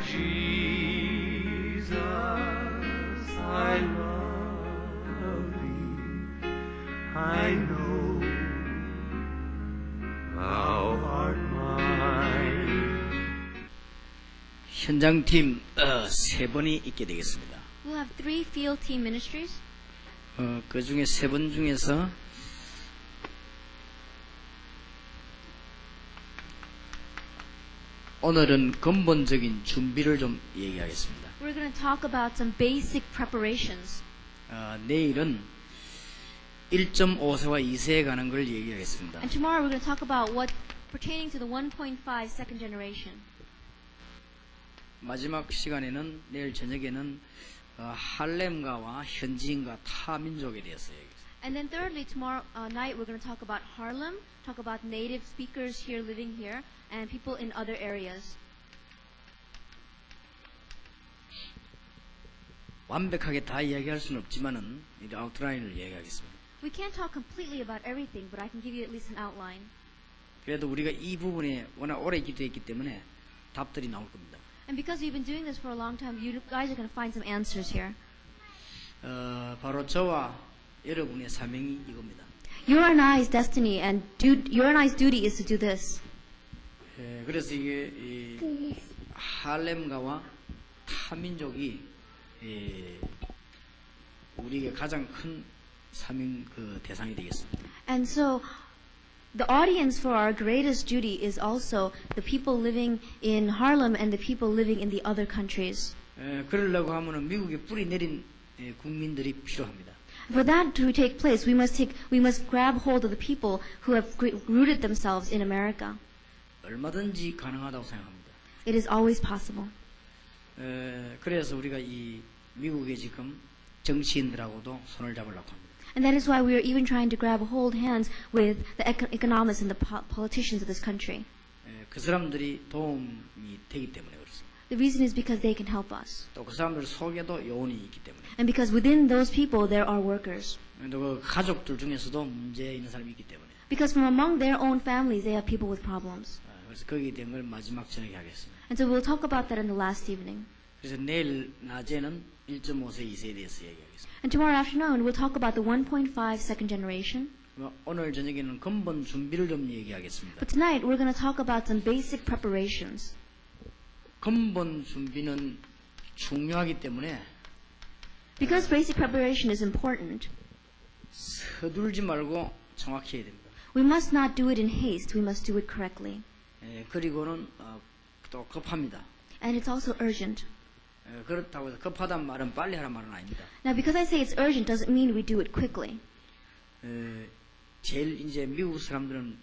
Jesus, I love thee. I know thou art mine. 현장팀 세 번이 있게 되겠습니다. We'll have 3 field team ministries. 그 중에 3번 중에서 오늘은 근본적인 준비를 좀 얘기하겠습니다. We're going to talk about some basic preparations. 내일은 1.5세와 2세에 관한 걸 얘기하겠습니다. And tomorrow we're going to talk about what pertaining to the 1.5 second generation. 마지막 시간에는 내일 저녁에는 할렘가와 현지인과 타민족에 대해서 얘기했습니다. And then thirdly, tomorrow night we're going to talk about Harlem, talk about native speakers here living here, and people in other areas. 완벽하게 다 이야기할 수는 없지만은 이 아웃라인을 얘기하겠습니다. We can't talk completely about everything, but I can give you at least an outline. 그래도 우리가 이 부분에 워낙 오래 기도했기 때문에 답들이 나올 겁니다. And because we've been doing this for a long time, you guys are going to find some answers here. 바로 저와 여러분의 사명이 이겁니다. Your and I's destiny and your and I's duty is to do this. 그래서 이게 이 할렘가와 타민족이 우리에게 가장 큰 사명 그 대상이 되겠습니다. And so the audience for our greatest duty is also the people living in Harlem and the people living in the other countries. 그러려고 하면은 미국에 뿌리 내린 국민들이 필요합니다. For that to take place, we must grab hold of the people who have rooted themselves in America. 얼마든지 가능하다고 생각합니다. It is always possible. 그래서 우리가 이 미국에 지금 정치인들하고도 손을 잡으려고 합니다. And that is why we are even trying to hold hands with the economists and the politicians of this country. 그 사람들이 도움이 되기 때문에 그렇습니다. The reason is because they can help us. 또 그 사람들 속에도 요원이 있기 때문에. And because within those people there are workers. 또 그 가족들 중에서도 문제 있는 사람이 있기 때문에. Because from among their own families they have people with problems. 그래서 거기에 대한 걸 마지막 저녁에 하겠습니다. And so we'll talk about that in the last evening. 그래서 내일 낮에는 1.5세, 2세에 대해서 얘기하겠습니다. And tomorrow afternoon we'll talk about the 1.5 second generation. 오늘 저녁에는 근본 준비를 좀 얘기하겠습니다. But tonight we're going to talk about some basic preparations. 근본 준비는 중요하기 때문에 Because basic preparation is important, 서둘지 말고 정확히 해야 됩니다. we must not do it in haste. We must do it correctly. 그리고는 또 급합니다. And it's also urgent. 그렇다고 해서 급하다는 말은 빨리 하란 말은 아닙니다. Now, because I say it's urgent doesn't mean we do it quickly. 제일 이제 미국 사람들은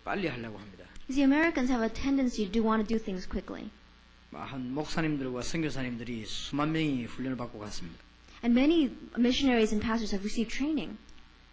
빨리 하려고 합니다. You see, Americans have a tendency to want to do things quickly. 한 목사님들과 선교사님들이 수만 명이 훈련을 받고 갔습니다. And many missionaries and pastors have received training.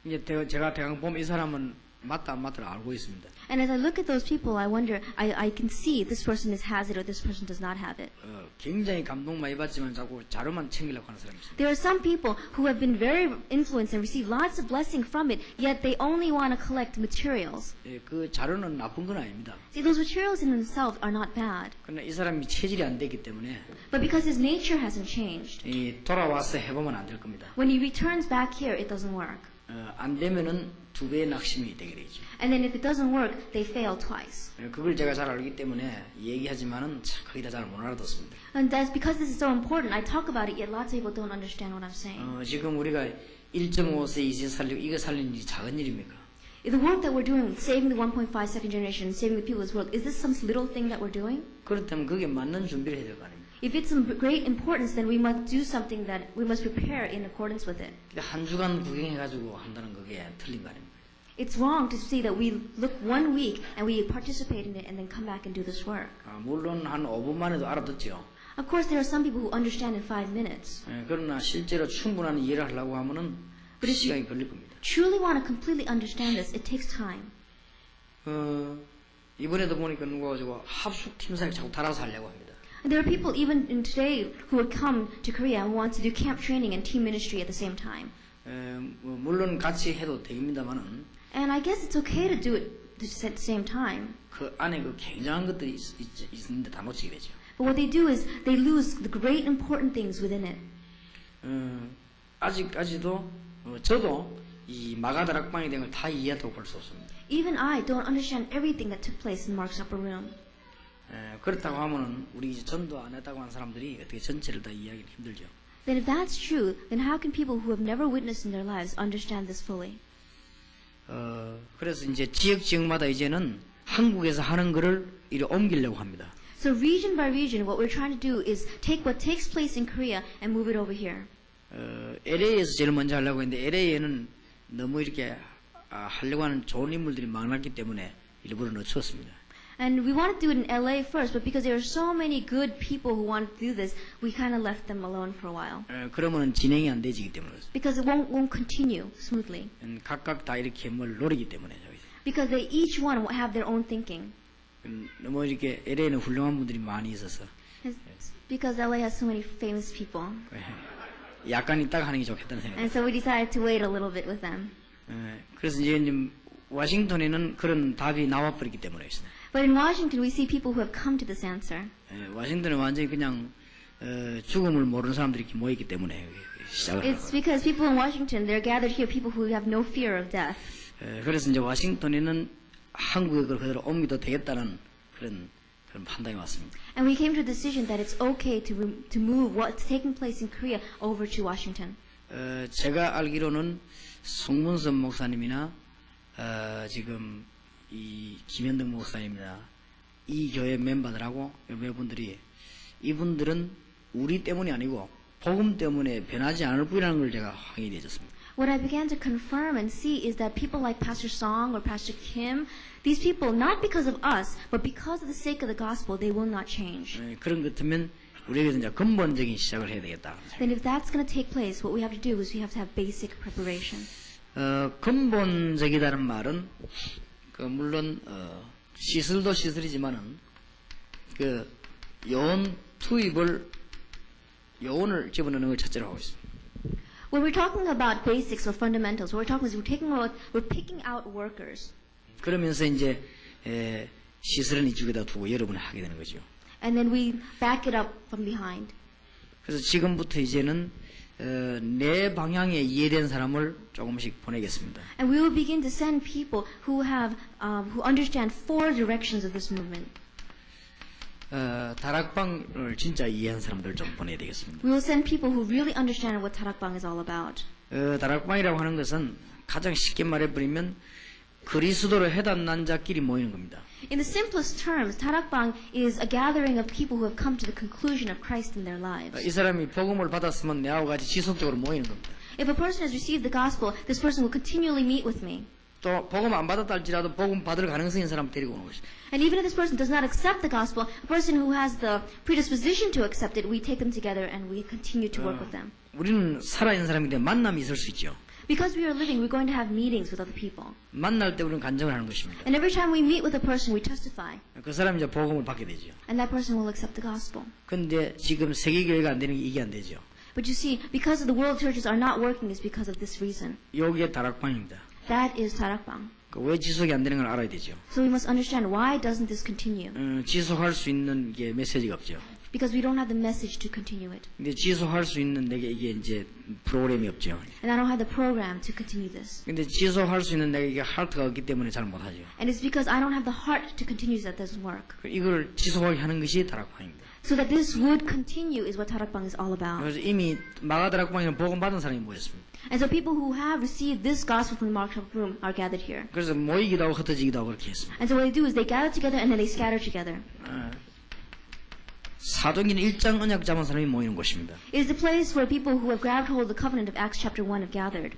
이제 제가 대강 보면 이 사람은 맞다 안 맞다를 알고 있습니다. And as I look at those people, I wonder, I can see this person has it or this person does not have it. 굉장히 감동 많이 받지만 자꾸 자료만 챙기려고 하는 사람이 있습니다. There are some people who have been very influenced and received lots of blessing from it, yet they only want to collect materials. 그 자료는 나쁜 건 아닙니다. See, those materials in themselves are not bad. 그러나 이 사람이 체질이 안 되기 때문에 But because his nature hasn't changed, 돌아와서 해보면 안 될 겁니다. when he returns back here, it doesn't work. 안 되면은 2배의 낙심이 되게 되죠. And then if it doesn't work, they fail twice. 그걸 제가 잘 알기 때문에 얘기하지만은 거의 다 잘 못 알아듣습니다. And that's because this is so important. I talk about it, yet lots of people don't understand what I'm saying. 지금 우리가 1.5세, 2세 살리고 이거 살리는 일이 작은 일입니까? The work that we're doing, saving the 1.5 second generation, saving the people of this world, is this some little thing that we're doing? 그렇다면 그게 맞는 준비를 해야 될 거 아닙니까? If it's some great importance, then we must do something that we must prepare in accordance with it. 한 주간 구경해가지고 한다는 그게 틀린 거 아닙니까? It's wrong to see that we look 1 week and we participate in it and then come back and do this work. 물론 한 5분만 해도 알아듣죠. Of course, there are some people who understand in 5 minutes. 그러나 실제로 충분한 이해를 하려고 하면은 시간이 걸릴 겁니다. Truly want to completely understand this, it takes time. 이번에도 보니까 누가 가지고 합숙 팀사를 자꾸 달아서 하려고 합니다. There are people even in today who would come to Korea and want to do camp training and team ministry at the same time. 물론 같이 해도 됩니다만은 And I guess it's okay to do it at the same time. 그 안에 그 굉장한 것들이 있는데 다 놓치게 되죠. But what they do is they lose the great important things within it. 아직까지도 저도 이 마가다락방에 대한 걸 다 이해했다고 볼 수 없습니다. Even I don't understand everything that took place in Mark's upper room. 그렇다고 하면은 우리 이제 전도 안 했다고 하는 사람들이 어떻게 전체를 다 이해하기는 힘들죠. Then if that's true, then how can people who have never witnessed in their lives understand this fully? 그래서 이제 지역마다 이제는 한국에서 하는 거를 이리 옮기려고 합니다. So region by region, what we're trying to do is take what takes place in Korea and move it over here. LA에서 제일 먼저 하려고 했는데 LA에는 너무 이렇게 하려고 하는 좋은 인물들이 많았기 때문에 일부러 늦췄습니다. And we want to do it in LA first, but because there are so many good people who want to do this, we kind of left them alone for a while. 그러면은 진행이 안 되지기 때문에 그렇습니다. Because it won't continue smoothly. 각각 다 이렇게 뭘 노리기 때문에 저희. Because they each one will have their own thinking. 너무 이렇게 LA에는 훌륭한 분들이 많이 있어서. It's because LA has so many famous people. 약간 있다가 하는 게 좋겠다는 생각. And so we decided to wait a little bit with them. 그래서 이제 워싱턴에는 그런 답이 나와버리기 때문에 있습니다. But in Washington, we see people who have come to this answer. 워싱턴은 완전히 그냥 죽음을 모르는 사람들이 이렇게 모였기 때문에 시작을. It's because people in Washington, they're gathered here, people who have no fear of death. 그래서 이제 워싱턴에는 한국에 그걸 그대로 옮겨도 되겠다는 그런 판단이 왔습니다. And we came to a decision that it's okay to move what's taking place in Korea over to Washington. 제가 알기로는 송문선 목사님이나 지금 이 김현덕 목사님이나 이 교회 멤버들하고 몇 분들이 이분들은 우리 때문이 아니고 복음 때문에 변하지 않을 뿐이라는 걸 제가 확인이 되었습니다. What I began to confirm and see is that people like Pastor Song or Pastor Kim, these people, not because of us, but because of the sake of the gospel, they will not change. 그런 것 같으면 우리에게서 이제 근본적인 시작을 해야 되겠다. Then if that's going to take place, what we have to do is we have to have basic preparation. 근본적이다는 말은 물론 시설도 시설이지만은 요원 투입을 요원을 집어넣는 걸 첫째로 하고 있습니다. When we're talking about basics or fundamentals, what we're talking is we're picking out workers. 그러면서 이제 시설은 이쪽에다 두고 여러분이 하게 되는 거죠. And then we back it up from behind. 그래서 지금부터 이제는 내 방향에 이해된 사람을 조금씩 보내겠습니다. And we will begin to send people who understand 4 directions of this movement. 다락방을 진짜 이해한 사람들 좀 보내야 되겠습니다. We will send people who really understand what 다락방 is all about. 다락방이라고 하는 것은 가장 쉽게 말해버리면 그리스도로 해단난 자끼리 모이는 겁니다. In the simplest terms, 다락방 is a gathering of people who have come to the conclusion of Christ in their lives. 이 사람이 복음을 받았으면 내하고 같이 지속적으로 모이는 겁니다. If a person has received the gospel, this person will continually meet with me. 또 복음 안 받았다 할지라도 복음 받을 가능성이 있는 사람 데리고 오는 것입니다. And even if this person does not accept the gospel, a person who has the predisposition to accept it, we take them together and we continue to work with them. 우리는 살아있는 사람인데 만남이 있을 수 있죠. Because we are living, we're going to have meetings with other people. 만날 때 우리는 간증을 하는 것입니다. And every time we meet with a person, we testify. 그 사람이 이제 복음을 받게 되죠. And that person will accept the gospel. 그런데 지금 세계교회가 안 되는 게 이게 안 되죠. But you see, because the world churches are not working is because of this reason. 여기에 다락방입니다. That is 다락방. 왜 지속이 안 되는 걸 알아야 되죠. So we must understand why doesn't this continue? 지속할 수 있는 게 메시지가 없죠. Because we don't have the message to continue it. 근데 지속할 수 있는 내게 이게 이제 프로그램이 없죠. And I don't have the program to continue this. 근데 지속할 수 있는 내게 이게 하트가 없기 때문에 잘 못하죠. And it's because I don't have the heart to continue that doesn't work. 이걸 지속하게 하는 것이 다락방입니다. So that this would continue is what 다락방 is all about. 그래서 이미 마가 다락방에는 복음 받은 사람이 모였습니다. And so people who have received this gospel from the Mark's upper room are gathered here. 그래서 모이기도 하고 흩어지기도 하고 그렇게 했습니다. And so what they do is they gather together and then they scatter together. 사도행전 1장 언약 잡은 사람이 모이는 곳입니다. It is the place where people who have grabbed hold of the covenant of Acts chapter 1 have gathered.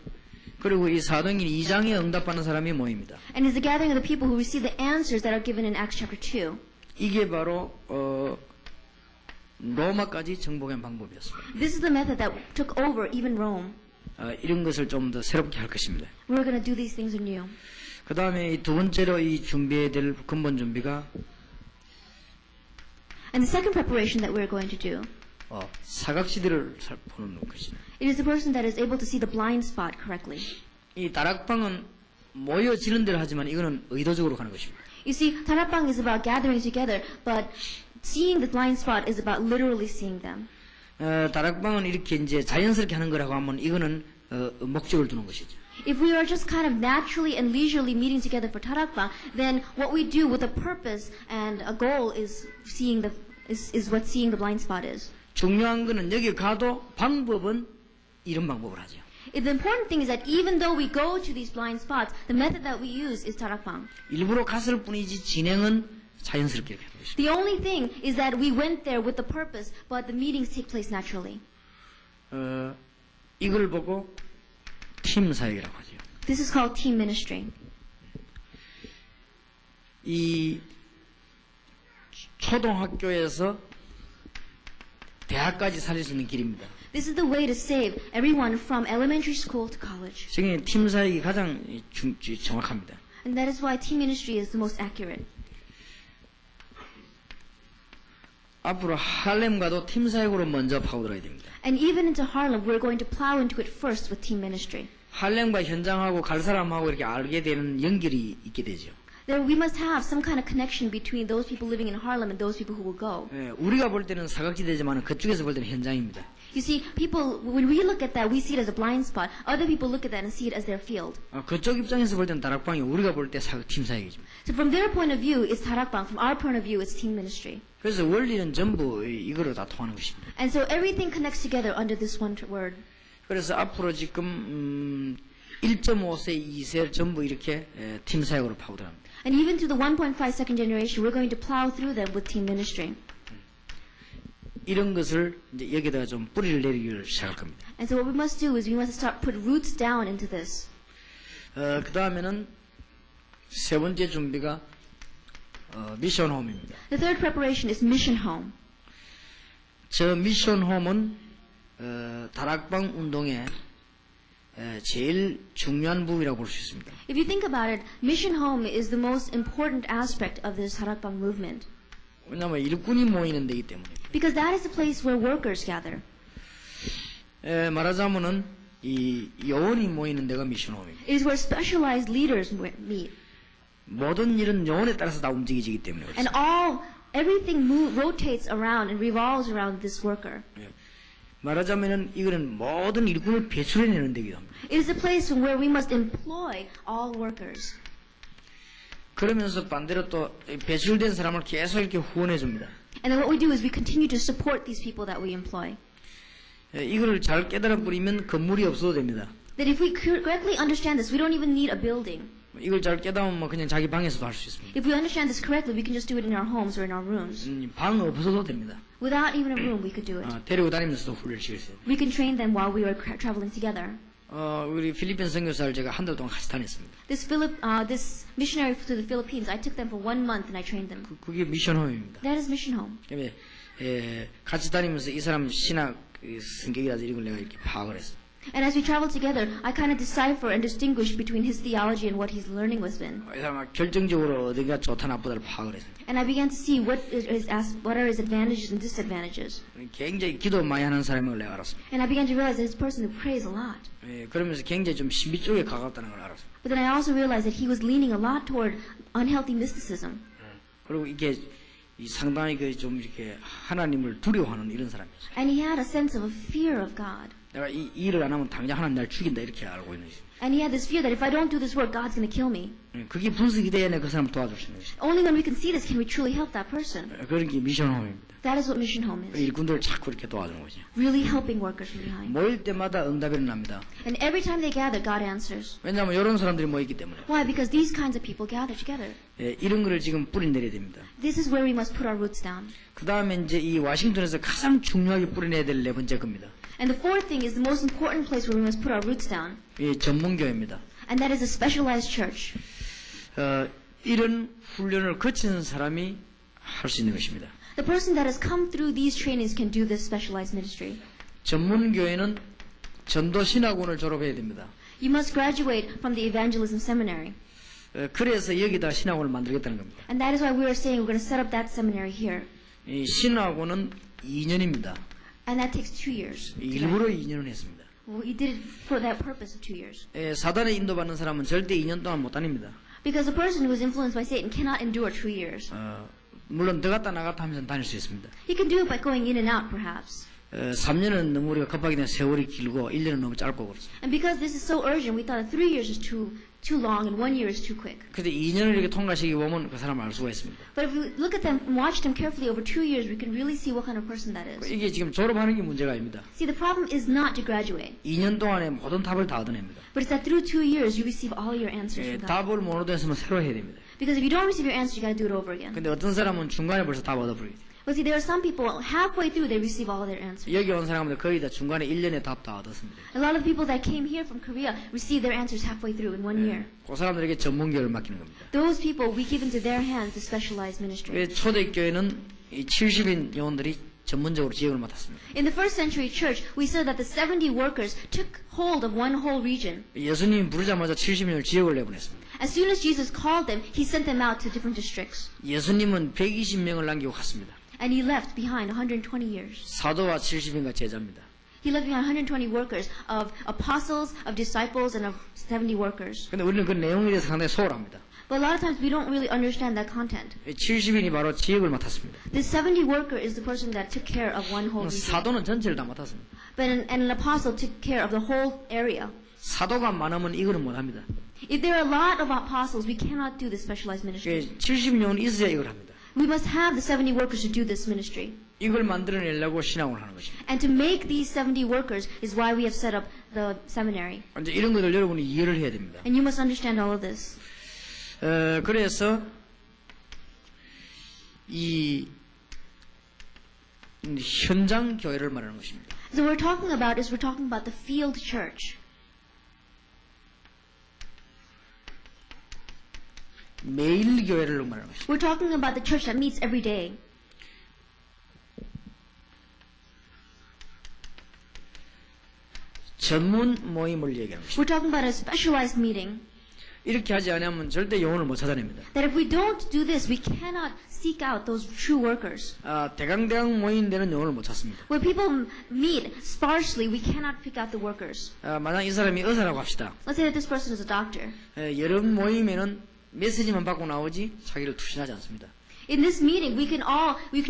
그리고 이 사도행전 2장에 응답받는 사람이 모입니다. And it is the gathering of the people who receive the answers that are given in Acts chapter 2. 이게 바로 로마까지 정복한 방법이었습니다. This is the method that took over even Rome. 이런 것을 좀 더 새롭게 할 것입니다. We're going to do these things anew. 그 다음에 두 번째로 이 준비해야 될 근본 준비가 And the second preparation that we're going to do, 사각지대를 보는 것입니다. it is the person that is able to see the blind spot correctly. 이 다락방은 모여지는 대로 하지만 이거는 의도적으로 가는 것입니다. You see, 다락방 is about gathering together, but seeing the blind spot is about literally seeing them. 다락방은 이렇게 이제 자연스럽게 하는 거라고 하면 이거는 목적을 두는 것이죠. If we are just kind of naturally and leisurely meeting together for tarakbang, then what we do with a purpose and a goal is what seeing the blind spot is. 중요한 거는 여기 가도 방법은 이런 방법을 하죠. The important thing is that even though we go to these blind spots, the method that we use is tarakbang. 일부러 갔을 뿐이지 진행은 자연스럽게 이렇게 하는 것입니다. The only thing is that we went there with the purpose, but the meetings take place naturally. 이걸 보고 팀 사역이라고 하죠. This is called team ministry. 이 초등학교에서 대학까지 살릴 수 있는 길입니다. This is the way to save everyone from elementary school to college. 지금 팀 사역이 가장 정확합니다. And that is why team ministry is the most accurate. 앞으로 할렘과도 팀 사역으로 먼저 파고들어야 됩니다. And even into Harlem, we're going to plow into it first with team ministry. 할렘과 현장하고 갈 사람하고 이렇게 알게 되는 연결이 있게 되죠. There, we must have some kind of connection between those people living in Harlem and those people who will go. 예, 우리가 볼 때는 사각지대지만 그쪽에서 볼 때는 현장입니다. You see, people, when we look at that, we see it as a blind spot. Other people look at that and see it as their field. 그쪽 입장에서 볼 때는 다락방이 우리가 볼 때 팀 사역이죠. So from their point of view, it's tarakbang. From our point of view, it's team ministry. 그래서 원리는 전부 이거로 다 통하는 것입니다. And so everything connects together under this one word. 그래서 앞으로 지금 1.5세, 2세 전부 이렇게 팀 사역으로 파고들합니다. And even to the 1.5 second generation, we're going to plow through them with team ministry. 이런 것을 이제 여기다가 좀 뿌리를 내리기를 시작할 겁니다. And so what we must do is we must start put roots down into this. 그 다음에는 세 번째 준비가 미션 홈입니다. The third preparation is mission home. 저 미션 홈은 다락방 운동의 제일 중요한 부분이라고 볼 수 있습니다. If you think about it, mission home is the most important aspect of this tarakbang movement. 왜냐하면 일꾼이 모이는 데이기 때문에. Because that is the place where workers gather. 말하자면은 이 요원이 모이는 데가 미션 홈입니다. It is where specialized leaders meet. 모든 일은 요원에 따라서 다 움직이기 때문에 And 그렇습니다. everything rotates around and revolves around this worker. 말하자면은 이거는 모든 일꾼을 배출해내는 데기도 합니다. It is a place where we must employ all workers. 그러면서 반대로 또 배출된 사람을 계속 이렇게 후원해 줍니다. And then what we do is we continue to support these people that we employ. 이거를 잘 깨달아 버리면 건물이 없어도 됩니다. That if we correctly understand this, we don't even need a building. 이걸 잘 깨달으면 뭐 그냥 자기 방에서도 할 수 있습니다. If we understand this correctly, we can just do it in our homes or in our rooms. 방 없어도 됩니다. Without even a room, we could do it. 데리고 다니면서도 훈련을 시켰어요. We can train them while we are traveling together. 우리 필리핀 선교사를 제가 한 달 동안 같이 다녔습니다. This missionary to the Philippines, I took them for 1 month and I trained them. 그게 미션 홈입니다. That is mission home. 같이 다니면서 이 사람 신학 성격이라든지 이런 걸 내가 이렇게 파악을 했어요. And as we travel together, I kind of decipher and distinguish between his theology and what he's learning within. 이 사람 결정적으로 어디가 좋다 나쁘다를 파악을 했어요. And I began to see what are his advantages and disadvantages. 굉장히 기도 많이 하는 사람인 걸 내가 알았습니다. And I began to realize that he's a person who prays a lot. 그러면서 굉장히 좀 신비 쪽에 가깝다는 걸 알았어요. But then I also realized that he was leaning a lot toward unhealthy mysticism. 그리고 이게 상당히 좀 이렇게 하나님을 두려워하는 이런 사람이었어요. And he had a sense of a fear of God. 내가 이 일을 안 하면 당장 하나님 날 죽인다 이렇게 알고 있는 거죠. And he had this fear that if I don't do this work, God's going to kill me. 그게 분석이 돼야 그 사람을 도와줄 수 있는 거죠. Only when we can see this can we truly help that person. 그런 게 미션 홈입니다. That is what mission home is. 일꾼들을 자꾸 이렇게 도와주는 거죠. Really helping workers from behind. 모일 때마다 응답이 일어납니다. And every time they gather, God answers. 왜냐하면 이런 사람들이 모이기 때문에. Why? Because these kinds of people gather together. 이런 거를 지금 뿌리 내려야 됩니다. This is where we must put our roots down. 그 다음에 이제 이 와싱턴에서 가장 중요하게 뿌려내야 될 네 번째 겁니다. And the fourth thing is the most important place where we must put our roots down. 이 전문교회입니다. And that is a specialized church. 이런 훈련을 거치는 사람이 할 수 있는 것입니다. The person that has come through these trainings can do this specialized ministry. 전문교회는 전도신학원을 졸업해야 됩니다. You must graduate from the evangelism seminary. 그래서 여기다 신학원을 만들겠다는 겁니다. And that is why we are saying we're going to set up that seminary here. 이 신학원은 2년입니다. And that takes 2 years. 일부러 2년을 했습니다. Well, he did it for that purpose of 2 years. 사단에 인도받는 사람은 절대 2년 동안 못 다닙니다. Because a person who is influenced by Satan cannot endure 2 years. 물론 들어갔다 나갔다 하면서 다닐 수 있습니다. He can do it by going in and out, perhaps. 3년은 너무 우리가 급하게 된 세월이 길고 1년은 너무 짧고 그렇습니다. And because this is so urgent, we thought that 3 years is too long and 1 year is too quick. 근데 2년을 이렇게 통과시키 보면 그 사람을 알 수가 있습니다. But if we look at them and watch them carefully over 2 years, we can really see what kind of person that is. 이게 지금 졸업하는 게 문제가 아닙니다. See, the problem is not to graduate, 2년 동안에 모든 답을 다 얻어냅니다. but it's that through 2 years you receive all your answers from God. 답을 못 얻었으면 새로 해야 됩니다. Because if you don't receive your answer, you got to do it over again. 근데 어떤 사람은 중간에 벌써 답 얻어버리게 돼요. But see, there are some people halfway through they receive all their answers. 여기 온 사람들 거의 다 중간에 1년에 답 다 얻었습니다. A lot of people that came here from Korea receive their answers halfway through in 1 year. 그 사람들에게 전문교를 맡기는 겁니다. Those people, we give into their hands the specialized ministry. 초대교회는 이 70인 요원들이 전문적으로 지역을 맡았습니다. In the first century church, we saw that the 70 workers took hold of one whole region. 예수님이 부르자마자 70인을 지역을 내보냈습니다. As soon as Jesus called them, he sent them out to different districts. 예수님은 120명을 남기고 갔습니다. And he left behind 120 years. 사도와 70인과 제자입니다. He left behind 120 workers of apostles, of disciples, and of 70 workers. 근데 우리는 그 내용에 대해서 상당히 소홀합니다. But a lot of times we don't really understand that content. 70인이 바로 지역을 맡았습니다. This 70 worker is the person that took care of one whole region. 사도는 전체를 다 맡았습니다. But an apostle took care of the whole area. 사도가 많으면 이거는 못합니다. If there are a lot of apostles, we cannot do this specialized ministry. 70명은 있어야 이걸 합니다. We must have the 70 workers to do this ministry. 이걸 만들어내려고 신앙을 하는 것입니다. And to make these 70 workers is why we have set up the seminary. 이제 이런 것들 여러분이 이해를 해야 됩니다. And you must understand all of this. 그래서 이 현장 교회를 말하는 것입니다. So what we're talking about the field church. 매일 교회를 말하는 것입니다. We're talking about the church that meets every day. 전문 모임을 얘기하는 것입니다. We're talking about a specialized meeting. 이렇게 하지 않으면 절대 영혼을 못 찾아냅니다. That if we don't do this, we cannot seek out those true workers. 대강대강 모인 데는 영혼을 못 찾습니다. Where people meet sparsely, we cannot pick out the workers. 만약 이 사람이 의사라고 합시다. Let's say that this person is a doctor. 여러 모임에는 메시지만 받고 나오지 자기를 투신하지 않습니다. In this meeting, we can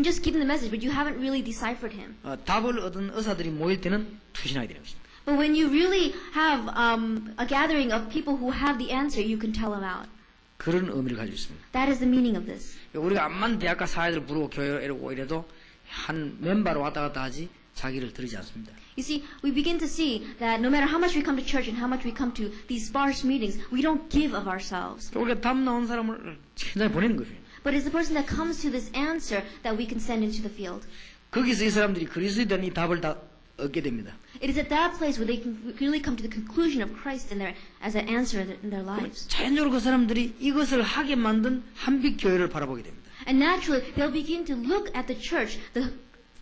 just give him the message, but you haven't really deciphered him. 답을 얻은 의사들이 모일 때는 투신하게 되는 것입니다. But when you really have a gathering of people who have the answer, you can tell them out. 그런 의미를 가지고 있습니다. That is the meaning of this. 우리가 암만 대학가 사회를 부르고 교회에 오고 이래도 한 멤버로 왔다 갔다 하지 자기를 들이지 않습니다. You see, we begin to see that no matter how much we come to church and how much we come to these sparse meetings, we don't give of ourselves. 우리가 답 나온 사람을 현장에 보내는 거예요. But it's the person that comes to this answer that we can send into the field. 거기서 이 사람들이 그리스도에 대한 이 답을 다 얻게 됩니다. It is at that place where they can really come to the conclusion of Christ as an answer in their lives. 자연적으로 그 사람들이 이것을 하게 만든 한빛 교회를 바라보게 됩니다. And naturally, they'll begin to look at the church, the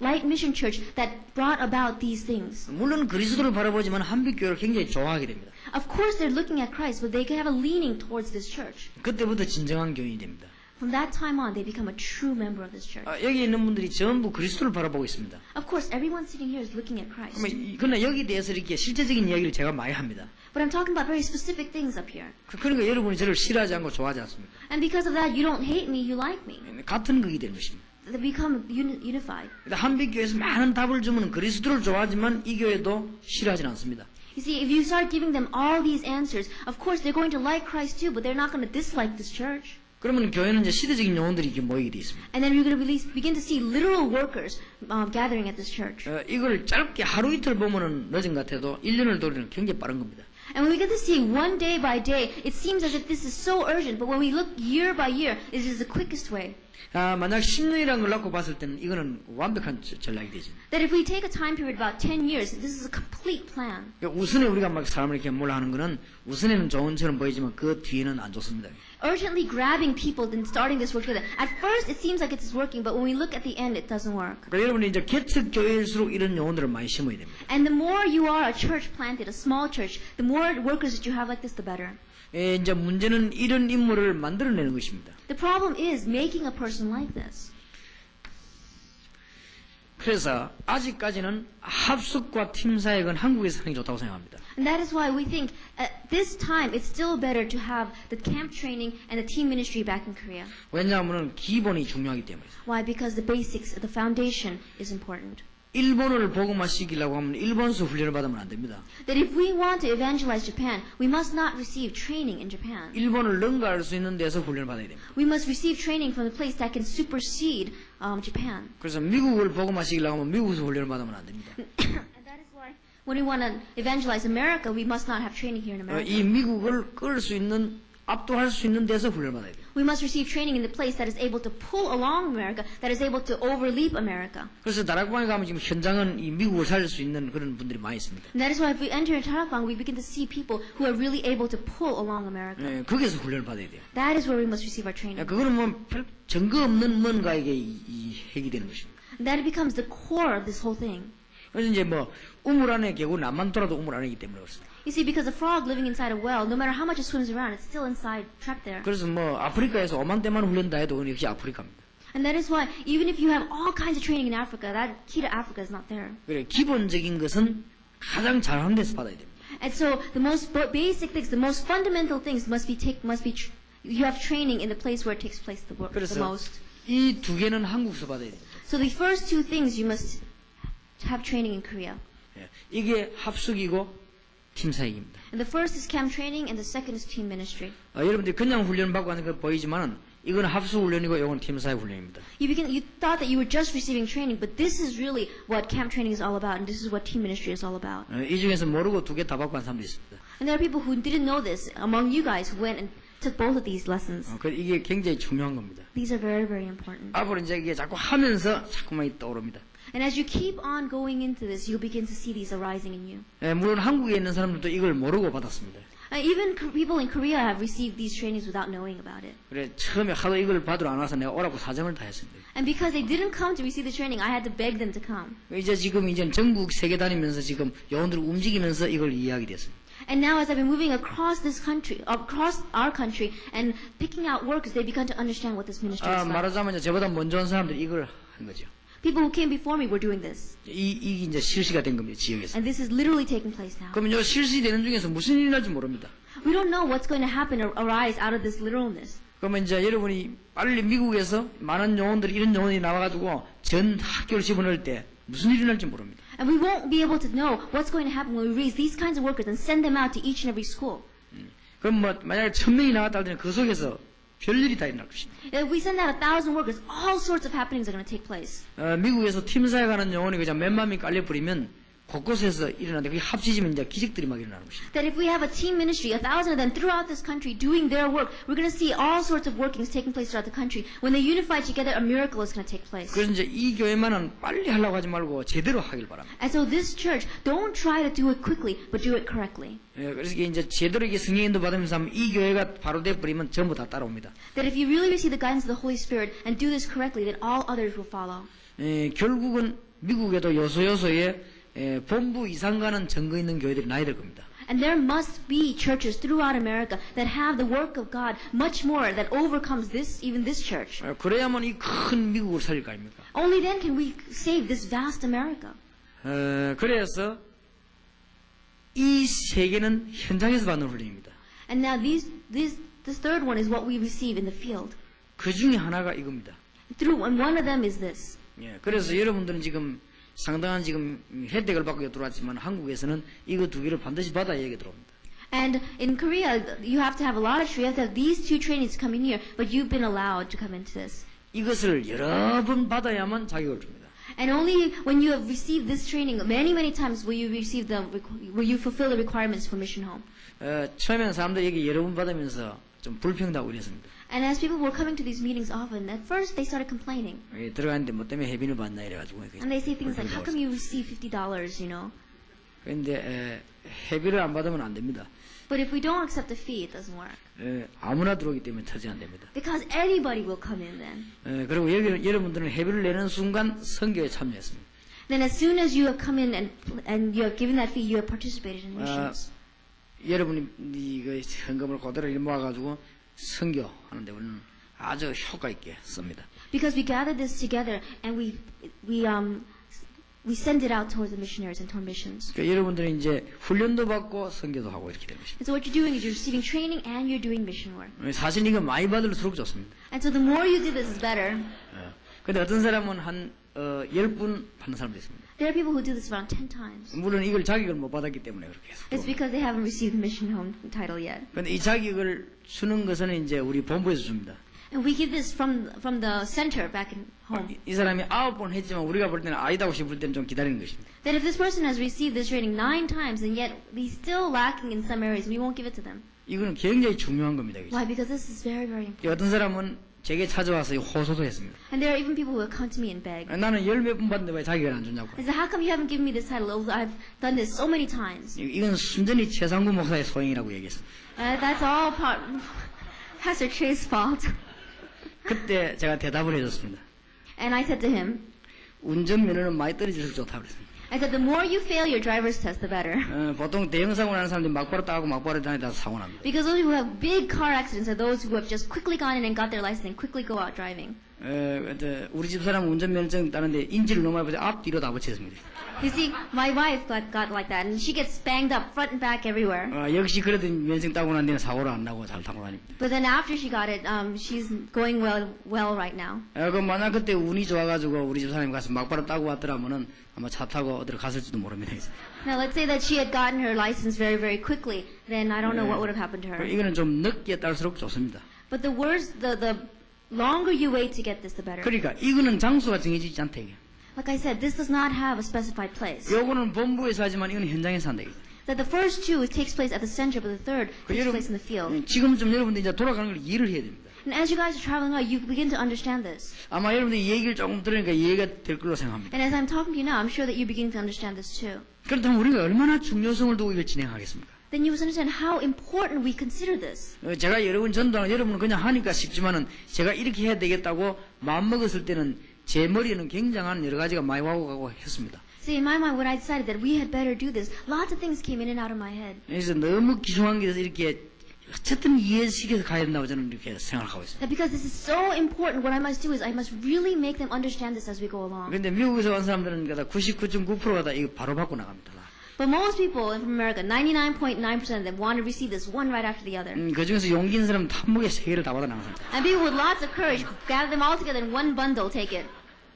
Light Mission Church that brought about these things. 물론 그리스도를 바라보지만 한빛 교회를 굉장히 좋아하게 됩니다. Of course, they're looking at Christ, but they can have a leaning towards this church. 그때부터 진정한 교인이 됩니다. From that time on, they become a true member of this church. 여기 있는 분들이 전부 그리스도를 바라보고 있습니다. Of course, everyone sitting here is looking at Christ. 그러나 여기에 대해서 이렇게 실제적인 이야기를 제가 많이 합니다. But I'm talking about very specific things up here. 그러니까 여러분이 저를 싫어하지 않고 좋아하지 않습니다. And because of that, you don't hate me, you like me. 같은 극이 되는 것입니다. They become unified. 한빛 교회에서 많은 답을 주면 그리스도를 좋아하지만 이 교회도 싫어하지는 않습니다. You see, if you start giving them all these answers, of course they're going to like Christ too, but they're not going to dislike this church. 그러면 교회는 이제 시대적인 영혼들이 이렇게 모이게 돼 있습니다. And then you're going to begin to see literal workers gathering at this church. 이걸 짧게 하루 이틀 보면은 늦은 것 같아도 1년을 돌리는 굉장히 빠른 겁니다. And when we get to see one day by day, it seems as if this is so urgent, but when we look year by year, it is the quickest way. 만약 10년이라는 걸 놓고 봤을 때는 이거는 완벽한 전략이 되죠. That if we take a time period about 10 years, this is a complete plan. 우선에 우리가 막 사람을 이렇게 몰라 하는 거는 우선에는 좋은 처럼 보이지만 그 뒤에는 안 좋습니다. Urgently grabbing people and starting this work together. At first, it seems like it's working, but when we look at the end, it doesn't work. 그러니까 여러분이 이제 개척 교회일수록 이런 영혼들을 많이 심어야 됩니다. And the more you are a church planted, a small church, the more workers that you have like this, the better. 이제 문제는 이런 인물을 만들어내는 것입니다. The problem is making a person like this. 그래서 아직까지는 합숙과 팀 사역은 한국에서 하는 게 좋다고 생각합니다. And that is why we think at this time it's still better to have the camp training and the team ministry back in Korea. 왜냐하면 기본이 중요하기 때문에. Why? Because the basics, the foundation is important. 일본어를 복음화 시키려고 하면 일본서 훈련을 받으면 안 됩니다. That if we want to evangelize Japan, we must not receive training in Japan. 일본을 능가할 수 있는 데서 훈련을 받아야 됩니다. We must receive training from the place that can supersede Japan. 그래서 미국을 복음화 시키려고 하면 미국에서 훈련을 받으면 안 됩니다. And that is why when we want to evangelize America, we must not have training here in America. 이 미국을 끌 수 있는 압도할 수 있는 데서 훈련을 받아야 돼요. We must receive training in the place that is able to pull along America, that is able to overleap America. 그래서 다락방에 가면 지금 현장은 이 미국을 살릴 수 있는 그런 분들이 많이 있습니다. And that is why if we enter Tarakbang, we begin to see people who are really able to pull along America. 거기서 훈련을 받아야 돼요. That is where we must receive our training. 그거는 뭐 별 증거 없는 뭔가에게 이 핵이 되는 것입니다. And that becomes the core of this whole thing. 그래서 이제 뭐 우물 안에 개고 남만 돌아도 우물 안이기 때문에 그렇습니다. You see, because a frog living inside a well, no matter how much it swims around, it's still inside, trapped there. 그래서 뭐 아프리카에서 5만 대만 훈련다 해도 그건 역시 아프리카입니다. And that is why, even if you have all kinds of training in Africa, that key to Africa is not there. 그래 기본적인 것은 가장 잘하는 데서 받아야 됩니다. And so, the most basic things, the most fundamental things you have training in the place where it takes place the 그래서 most. 이 두 개는 한국에서 받아야 됩니다. So the first two things you must have training in Korea. 이게 합숙이고 팀 사역입니다. And the first is camp training, and the second is team ministry. 여러분들이 그냥 훈련 받고 하는 거 보이지만은 이건 합숙 훈련이고 이건 팀 사역 훈련입니다. You thought that you were just receiving training, but this is really what camp training is all about, and this is what team ministry is all about. 이 중에서 모르고 두 개 다 받고 한 사람도 있습니다. And there are people who didn't know this among you guys who went and took both of these lessons. 이게 굉장히 중요한 겁니다. These are very, very important. 앞으로 이제 이게 자꾸 하면서 자꾸만 떠오릅니다. And as you keep on going into this, you'll begin to see these arising in you. 물론 한국에 있는 사람들도 이걸 모르고 받았습니다. Even people in Korea have received these trainings without knowing about it. 그래 처음에 하도 이걸 받으러 안 와서 내가 오라고 사정을 다 했습니다. And because they didn't come to receive the training, I had to beg them to come. 이제 전국 세계 다니면서 지금 요원들 움직이면서 이걸 이해하게 됐습니다. And now as I've been moving across this country, across our country, and picking out workers, they begun to understand what this ministry is about. 말하자면 저보다 먼저 온 사람들이 이걸 한 거죠. People who came before me were doing this. 이게 이제 실시가 된 겁니다, 지역에서. And this is literally taking place now. 그러면 요 실시되는 중에서 무슨 일이 날지 모릅니다. We don't know what's going to happen or arise out of this literalness. 그러면 이제 여러분이 빨리 미국에서 많은 요원들이 이런 요원이 나와가지고 전 학교를 집어넣을 때 무슨 일이 날지 모릅니다. And we won't be able to know what's going to happen when we raise these kinds of workers and send them out to each and every school. 그럼 뭐 만약에 1000명이 나왔다 하더니 그 속에서 별일이 다 일어날 것입니다. If we send out 1,000 workers, all sorts of happenings are going to take place. 미국에서 팀 사역하는 요원이 그냥 몇만 명 깔려버리면 곳곳에서 일어나는데 그게 합치지면 이제 기적들이 막 일어나는 것입니다. That if we have a team ministry, 1,000 of them throughout this country doing their work, we're going to see all sorts of workings taking place throughout the country. When they unify together, a miracle is going to take place. 그래서 이제 이 교회만은 빨리 하려고 하지 말고 제대로 하길 바랍니다. And so this church, don't try to do it quickly, but do it correctly. 그래서 이게 이제 제대로 이게 성령인도 받으면서 하면 이 교회가 바로 돼버리면 전부 다 따라옵니다. That if you really receive the guidance of the Holy Spirit and do this correctly, then all others will follow. 결국은 미국에도 요소요소에 본부 이상 가는 증거 있는 교회들이 나야 될 겁니다. And there must be churches throughout America that have the work of God much more that overcomes this, even this church. 그래야만 이 큰 미국을 살릴 거 아닙니까? Only then can we save this vast America. 그래서 이 세 개는 현장에서 받는 훈련입니다. And now this third one is what we receive in the field. 그 중에 하나가 이겁니다. And one of them is this. 그래서 여러분들은 지금 상당한 지금 혜택을 받고 들어왔지만 한국에서는 이거 두 개를 반드시 받아야 여기 들어옵니다. And in Korea, you have to have a lot of you have to have these two trainings to come in here, but you've been allowed to come into this. 이것을 여러 번 받아야만 자격을 줍니다. And only when you have received this training many times will you fulfill the requirements for mission home. 처음에는 사람들이 여기 여러 번 받으면서 좀 불평하고 이랬습니다. And as people were coming to these meetings often, at first they started complaining. 들어갔는데 뭐 때문에 해비를 받나 이래가지고. And they say things like, how come you receive $50, you know? 그런데 해비를 안 받으면 안 됩니다. But if we don't accept the fee, it doesn't work. 아무나 들어오기 때문에 터지 안 됩니다. Because anybody will come in then. 그리고 여러분들은 해비를 내는 순간 선교에 참여했습니다. Then as soon as you have come in and you have given that fee, you have participated in missions. 여러분이 이거 현금을 그대로 모아가지고 선교하는데 우리는 아주 효과 있게 씁니다. Because we gathered this together and we we send it out towards the missionaries and toward missions. 그러니까 여러분들이 이제 훈련도 받고 선교도 하고 이렇게 되는 것입니다. And so what you're doing is you're receiving training and you're doing mission work. 사실 이거 많이 받을수록 좋습니다. And so the more you do this is better. 근데 어떤 사람은 한 10분 받는 사람도 있습니다. There are people who do this around 10 times. 물론 이걸 자격을 못 받았기 때문에 그렇게 해서. It's because they haven't received the mission home title yet. 근데 이 자격을 주는 것은 이제 우리 본부에서 줍니다. And we give this from the center back in home. 이 사람이 9번 했지만 우리가 볼 때는 아니다고 싶을 때는 좀 기다리는 것입니다. That if this person has received this training 9 times and yet he's still lacking in some areas, we won't give it to them. 이거는 굉장히 중요한 겁니다. 그죠? Why? Because this is very, very important. 어떤 사람은 제게 찾아와서 호소도 했습니다. And there are even people who will come to me and beg. 나는 10몇 번 받는데 왜 자격을 안 주냐고. They say, how come you haven't given me this title? Oh, I've done this so many times. 이건 순전히 최상구 목사의 소행이라고 얘기했습니다. That's all Pastor Che's fault. 그때 제가 대답을 해줬습니다. And I said to him, 운전면허는 많이 떨어질수록 좋다고 그랬습니다. I said, the more you fail your driver's test, the better. 보통 대형사고 나는 사람들이 막바로 따고 막바로 다니다 사고 납니다. Because those who have big car accidents are those who have just quickly gone in and got their license and quickly go out driving. 우리 집 사람 운전면허증 따는데 인지를 너무 많이 보자 앞뒤로 다 붙였습니다. You see, my wife got like that, and she gets banged up front and back everywhere. 역시 그래도 면허증 따고 난 뒤에는 사고를 안 나고 잘 타고 다닙니다. But then after she got it, she's going well right now. 그럼 만약 그때 운이 좋아가지고 우리 집 사람이 가서 막바로 따고 왔더라면은 아마 차 타고 어디로 갔을지도 모릅니다. Now let's say that she had gotten her license very, very quickly, then I don't know what would have happened to her. 이거는 좀 늦게 딸수록 좋습니다. But the longer you wait to get this, the better. 그러니까 이거는 장소가 정해지지 않다 이게. Like I said, this does not have a specified place. 요거는 본부에서 하지만 이거는 현장에서 한다 이게. That the first two it takes place at the center, but the third takes place in the field. 지금쯤 여러분들 이제 돌아가는 걸 이해를 해야 됩니다. And as you guys are traveling out, you begin to understand this. 아마 여러분들이 이 얘기를 조금 들으니까 이해가 될 걸로 생각합니다. And as I'm talking to you now, I'm sure that you begin to understand this too. 그렇다면 우리가 얼마나 중요성을 두고 이걸 진행하겠습니까? Then you will understand how important we consider this. 제가 여러분 전도하는 여러분은 그냥 하니까 쉽지만은 제가 이렇게 해야 되겠다고 마음먹었을 때는 제 머리에는 굉장한 여러 가지가 많이 와고 가고 했습니다. See, in my mind, when I decided that we had better do this, lots of things came in and out of my head. 그래서 너무 기중한 게 돼서 이렇게 어쨌든 이해시켜서 가야 된다고 저는 이렇게 생각하고 있습니다. That because this is so important, what I must do is I must really make them understand this as we go along. 그런데 미국에서 온 사람들은 99.9%가 다 이거 바로 받고 나갑니다. But most people from America, 99.9% of them want to receive this one right after the other. 그 중에서 용기 있는 사람은 한 목에 3개를 다 받아 나갑니다. And people with lots of courage gather them all together in one bundle, take it.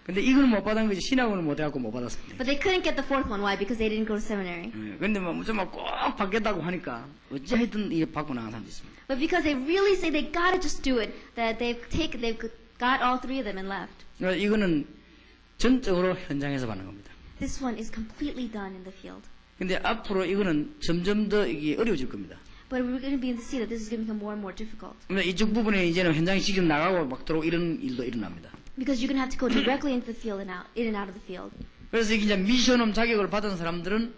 근데 이거는 못 받은 거지 신학원을 못 해갖고 못 받았습니다. But they couldn't get the fourth one. Why? Because they didn't go to seminary. 근데 뭐 무슨 꼭 받겠다고 하니까 어찌하든 이게 받고 나간 사람도 있습니다. But because they really say they gotta just do it, that they've got all three of them and left. 이거는 전적으로 현장에서 받는 겁니다. This one is completely done in the field. 근데 앞으로 이거는 점점 더 이게 어려워질 겁니다. But we're going to begin to see that this is going to become more and more difficult. 이쪽 부분에 이제는 현장에 직접 나가고 막 들어오고 이런 일도 일어납니다. Because you're going to have to go directly into the field and in and out of the field. 그래서 이제 미션홈 자격을 받은 사람들은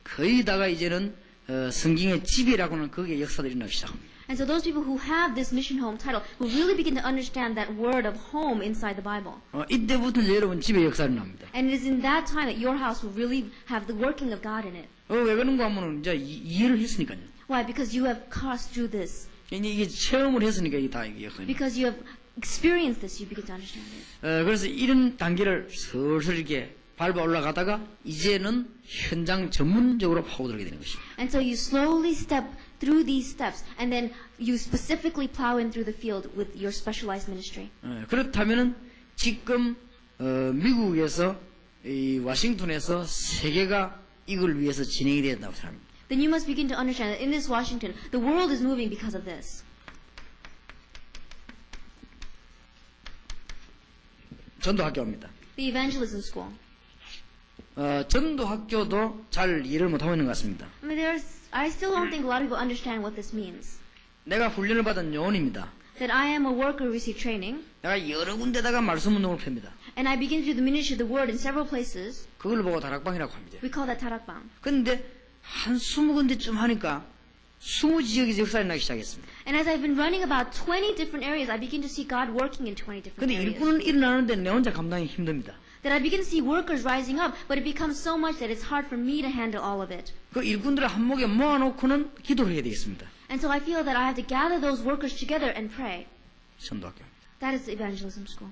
거의 다가 이제는 성경의 지배라고는 거기에 역사들이 일어나기 시작합니다. And so those people who have this mission home title will really begin to understand that word of home inside the Bible. 이때부터 이제 여러분 지배 역사가 일어납니다. And it is in that time that your house will really have the working of God in it. 왜 그런가 하면은 이제 이해를 했으니까요. Why? Because you have crossed through this. 이게 체험을 했으니까 이게 다 이게 역사입니다. Because you have experienced this, you begin to understand it. 그래서 이런 단계를 슬슬 이렇게 밟아 올라가다가 이제는 현장 전문적으로 파고들게 되는 것입니다. And so you slowly step through these steps, and then you specifically plow in through the field with your specialized ministry. 그렇다면은 지금 미국에서 이 워싱턴에서 세계가 이걸 위해서 진행이 된다고 생각합니다. Then you must begin to understand that in this Washington, the world is moving because of this. 전도학교입니다. The evangelism school. 전도학교도 잘 이해를 못하고 있는 것 같습니다. I mean, I still don't think a lot of people understand what this means. 내가 훈련을 받은 요원입니다. That I am a worker who received training, 내가 여러 군데다가 말씀 운동을 펴니다. and I begin to do the ministry of the word in several places. 그걸 보고 다락방이라고 합니다. We call that tarakbang. 그런데 한 20군데쯤 하니까 20지역에서 역사가 나기 시작했습니다. And as I've been running about 20 different areas, I begin to see God working in 20 different 근데 areas. 일꾼은 일어나는데 내 혼자 감당이 힘듭니다. That I begin to see workers rising up, but it becomes so much that it's hard for me to handle all of it. 그 일꾼들을 한목에 모아놓고는 기도를 해야 되겠습니다. And so I feel that I have to gather those workers together and pray. 전도학교입니다. That is the evangelism school.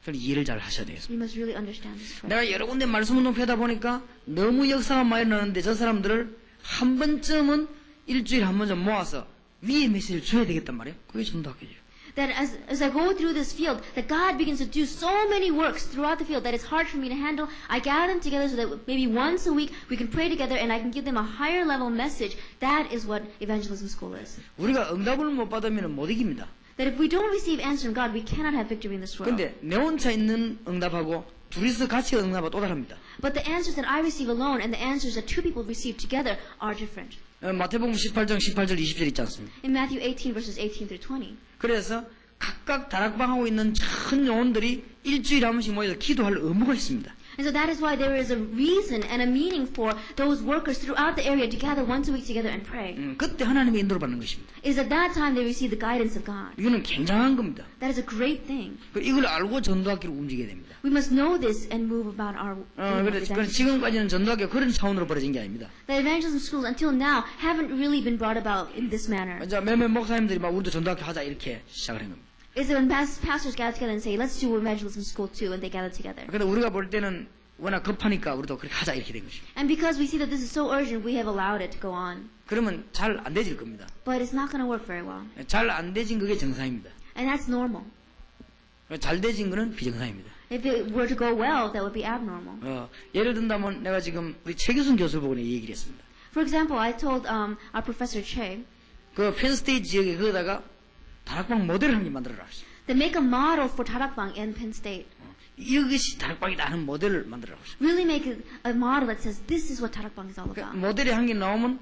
그걸 이해를 잘 하셔야 되겠습니다. You must really understand this prayer. 내가 여러 군데 말씀 운동회다 보니까 너무 역사가 많이 나는데 저 사람들을 한 번쯤은 일주일에 한 번 좀 모아서 위에 메시지를 줘야 되겠단 말이에요. 그게 전도학교죠. That as I go through this field, that God begins to do so many works throughout the field that it's hard for me to handle. I gather them together so that maybe once a week we can pray together and I can give them a higher level message. That is what evangelism school is. 우리가 응답을 못 받으면 못 이깁니다. That if we don't receive answer from God, we cannot have victory in this world. 근데 내 혼자 있는 응답하고 둘이서 같이 응답하고 또 다릅니다. But the answers that I receive alone and the answers that two people receive together are different. 마태복음 18장 18절 20절 있지 않습니까? In Matthew 18 verses 18 through 20. 그래서 각각 다락방하고 있는 전 영혼들이 일주일에 한 번씩 모여서 기도할 의무가 있습니다. And so that is why there is a reason and a meaning for those workers throughout the area to gather once a week together and pray. 그때 하나님의 인도를 받는 것입니다. It is at that time they receive the guidance of God. 이거는 굉장한 겁니다. That is a great thing. 이걸 알고 전도학교로 움직여야 됩니다. We must know this and move about our 그래서 지금까지는 전도학교 그런 차원으로 벌어진 게 아닙니다. The evangelism schools until now haven't really been brought about in this manner. 몇몇 목사님들이 막 우리도 전도학교 하자 이렇게 시작을 한 겁니다. It's when pastors gather together and say, let's do evangelism school too, and they gather together. 근데 우리가 볼 때는 워낙 급하니까 우리도 그렇게 하자 이렇게 된 것입니다. And because we see that this is so urgent, we have allowed it to go on. 그러면 잘 안 되질 겁니다. But it's not going to work very well. 잘 안 되진 그게 정상입니다. And that's normal. 잘 되진 거는 비정상입니다. If it were to go well, that would be abnormal. 예를 든다면 내가 지금 우리 최규순 교수 보고 얘기를 했습니다. For example, I told our professor Che 그 펜스테이트 지역에 거기다가 다락방 모델을 한 개 만들어라. to make a model for Tarakbang in Penn State. 이것이 다락방이다 하는 모델을 만들어라. Really make a model that says this is what Tarakbang is all about. 모델이 한 개 나오면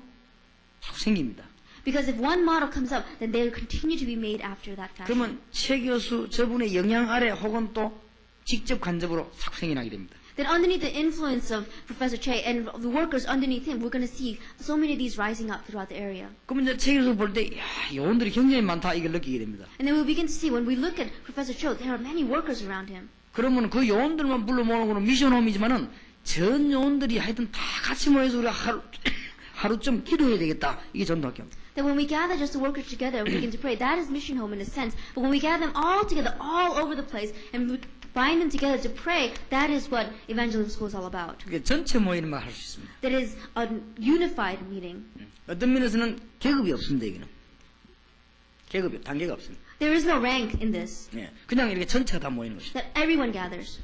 자꾸 생깁니다. Because if one model comes up, then they will continue to be made after that fashion. 그러면 최 교수 저분의 영향 아래 혹은 또 직접 간접으로 자꾸 생겨나게 됩니다. Then underneath the influence of Professor Che and the workers underneath him, we're going to see so many of these rising up throughout the area. 그러면 이제 최 교수 볼 때 요원들이 굉장히 많다 이걸 느끼게 됩니다. And then we'll begin to see when we look at Professor Cho, there are many workers around him. 그러면 그 요원들만 불러 모으는 미션홈이지만은 전 요원들이 하여튼 다 같이 모여서 우리가 하루쯤 기도해야 되겠다. 이게 전도학교입니다. That when we gather just the workers together and we begin to pray, that is mission home in a sense. But when we gather them all together, all over the place, and we bind them together to pray, that is what evangelism school is all about. 그게 전체 모이는 말 할 수 있습니다. That is a unified meeting. 어떤 면에서는 계급이 없습니다. 이거는 계급이 단계가 없습니다. There is no rank in this. 그냥 이렇게 전체가 다 모이는 것입니다. That everyone gathers.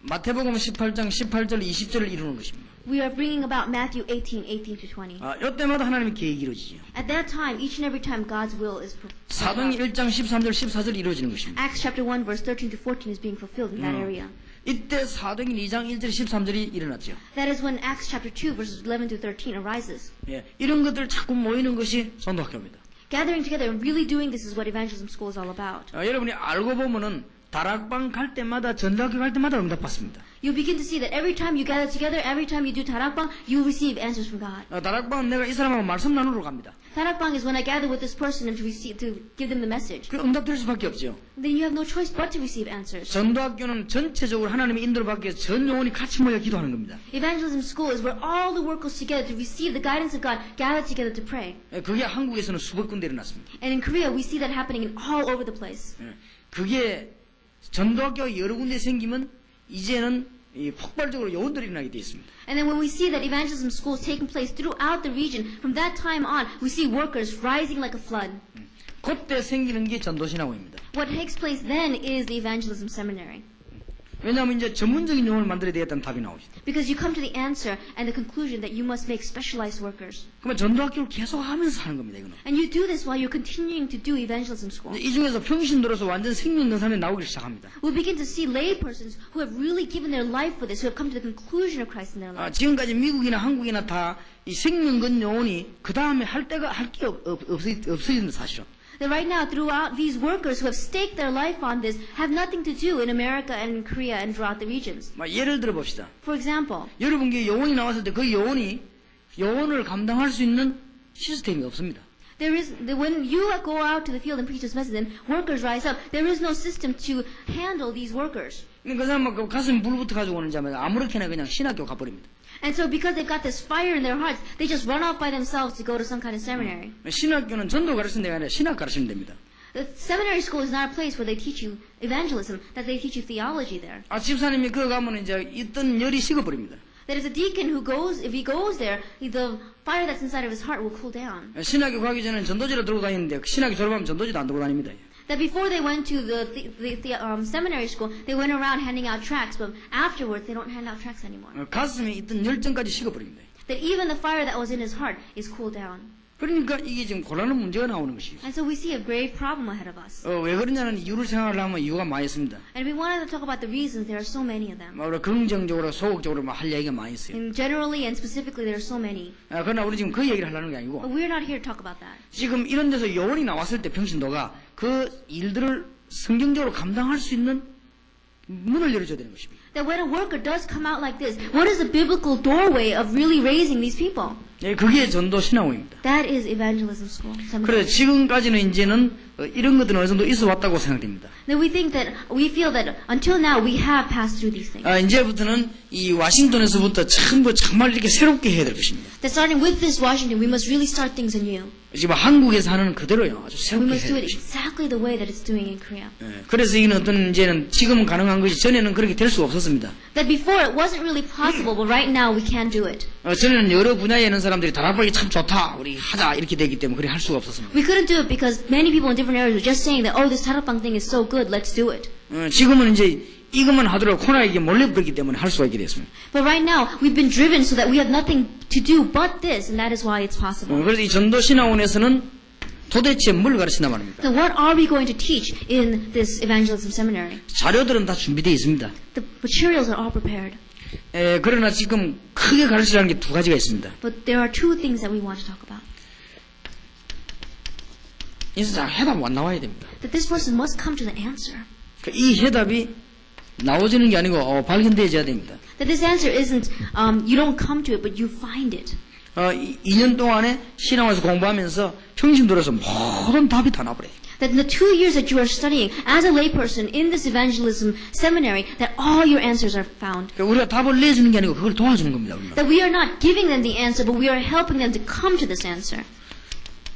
마태복음 18장 18절 20절을 이루는 것입니다. We are bringing about Matthew 18 to 20. 이때마다 하나님의 계획이 이루어지죠. At that time, each and every time, God's will is 사도행 1장 13절 14절 이루어지는 것입니다. Acts chapter 1 verse 13 to 14 is being fulfilled in that area. 이때 사도행 2장 1절 13절이 일어났죠. That is when Acts chapter 2 verses 11 to 13 arises. 이런 것들 자꾸 모이는 것이 전도학교입니다. Gathering together and really doing this is what evangelism school is all about. 여러분이 알고 보면은 다락방 갈 때마다 전도학교 갈 때마다 응답받습니다. You begin to see that every time you gather together, every time you do tarakbang, you receive answers from God. 다락방은 내가 이 사람하고 말씀 나누러 갑니다. Tarakbang is when I gather with this person and to give them the message. 그 응답 될 수밖에 없죠. Then you have no choice but to receive answers. 전도학교는 전체적으로 하나님의 인도를 받기 위해서 전 영혼이 같이 모여 기도하는 겁니다. Evangelism school is where all the workers together to receive the guidance of God gather together to pray. 그게 한국에서는 수백 군데 일어났습니다. And in Korea, we see that happening in all over the place. 그게 전도학교가 여러 군데 생기면 이제는 폭발적으로 요원들이 일어나게 되어 있습니다. And then when we see that evangelism schools taking place throughout the region, from that time on, we see workers rising like a flood. 그때 생기는 게 전도신학원입니다. What takes place then is the evangelism seminary. 왜냐하면 이제 전문적인 용어를 만들어야 되겠다는 답이 나오죠. Because you come to the answer and the conclusion that you must make specialized workers. 그러면 전도학교를 계속 하면서 하는 겁니다. 이거는. And you do this while you're continuing to do evangelism school. 이 중에서 평신도로서 완전 생명능선에 나오기 시작합니다. We'll begin to see lay persons who have really given their life for this, who have come to the conclusion of Christ in their life. 지금까지 미국이나 한국이나 다 이 생명근 요원이 그 다음에 할 게 없어지는 사실은. That right now, throughout these workers who have staked their life on this have nothing to do in America and in Korea and throughout the regions. 예를 들어 봅시다. For example, 여러분께 요원이 나왔을 때 그 요원을 감당할 수 있는 시스템이 없습니다. when you go out to the field and preach this message and workers rise up, there is no system to handle these workers. 그 사람 그 가슴에 불부터 가지고 오는 자면 아무렇게나 그냥 신학교 가버립니다. And so because they've got this fire in their hearts, they just run off by themselves to go to some kind of seminary. 신학교는 전도 가르치는 데가 아니라 신학 가르치면 됩니다. The seminary school is not a place where they teach you evangelism, that they teach you theology there. 집사님이 그거 가면 이제 있던 열이 식어버립니다. There is a deacon who goes, if he goes there, the fire that's inside of his heart will cool down. 신학교 가기 전에는 전도지를 들고 다니는데 신학교 졸업하면 전도지도 안 들고 다닙니다. That before they went to the seminary school, they went around handing out tracts, but afterwards they don't hand out tracts anymore. 가슴에 있던 열정까지 식어버립니다. That even the fire that was in his heart is cooled down. 그러니까 이게 지금 곤란한 문제가 나오는 것이에요. And so we see a grave problem ahead of us. 왜 그러냐는 이유를 생각하려면 이유가 많이 있습니다. And if we wanted to talk about the reasons, there are so many of them. 우리가 긍정적으로 소극적으로 할 얘기가 많이 있어요. And generally and specifically, there are so many. 그러나 우리 지금 그 얘기를 하려는 게 But 아니고 we're not here to talk about that. 지금 이런 데서 요원이 나왔을 때 평신도가 그 일들을 성경적으로 감당할 수 있는 문을 열어줘야 되는 것입니다. That when a worker does come out like this, what is the biblical doorway of really raising these people? 그게 전도 신앙원입니다. That is evangelism school. 그래서 지금까지는 이제는 이런 것들은 어느 정도 있어 왔다고 생각됩니다. Then we feel that until now we have passed through these things. 이제부터는 이 와싱턴에서부터 전부 정말 이렇게 새롭게 해야 될 것입니다. That starting with this Washington, we must really start things anew. 지금 한국에서 하는 그대로요. 아주 We 새롭게 must do 해야 it 됩니다. exactly the way that it's doing in Korea. 그래서 이는 어떤 이제는 지금은 가능한 것이 전에는 그렇게 될 수가 없었습니다. That before it wasn't really possible, but right now we can do it. 전에는 여러 분야에 있는 사람들이 다락방이 참 좋다, 우리 하자 이렇게 되기 때문에 그렇게 할 수가 없었습니다. We couldn't do it because many people in different areas were just saying that, oh, this 다락방 thing is so good, let's do it. 지금은 이제 이것만 하더라도 코로나에게 몰려버렸기 때문에 할 수가 있게 됐습니다. But right now, we've been driven so that we have nothing to do but this, and that is why it's possible. 그래서 이 전도신학원에서는 도대체 뭘 가르친단 말입니까? So what are we going to teach in this evangelism seminary? 자료들은 다 준비되어 있습니다. The materials are all prepared. 그러나 지금 크게 가르치라는 게 두 가지가 있습니다. But there are two things that we want to talk about. 인사 해답 안 나와야 됩니다. That this person must come to the answer. 이 해답이 나오지는 게 아니고 발견되어야 됩니다. That this answer isn't, you don't come to it, but you find it. 2년 동안에 신앙원에서 공부하면서 평신도로서 모든 답이 다 나버려요. That in the 2 years that you are studying as a layperson in this evangelism seminary, that all your answers are found. 우리가 답을 내주는 게 아니고 그걸 도와주는 겁니다. 우리가. That we are not giving them the answer, but we are helping them to come to this answer.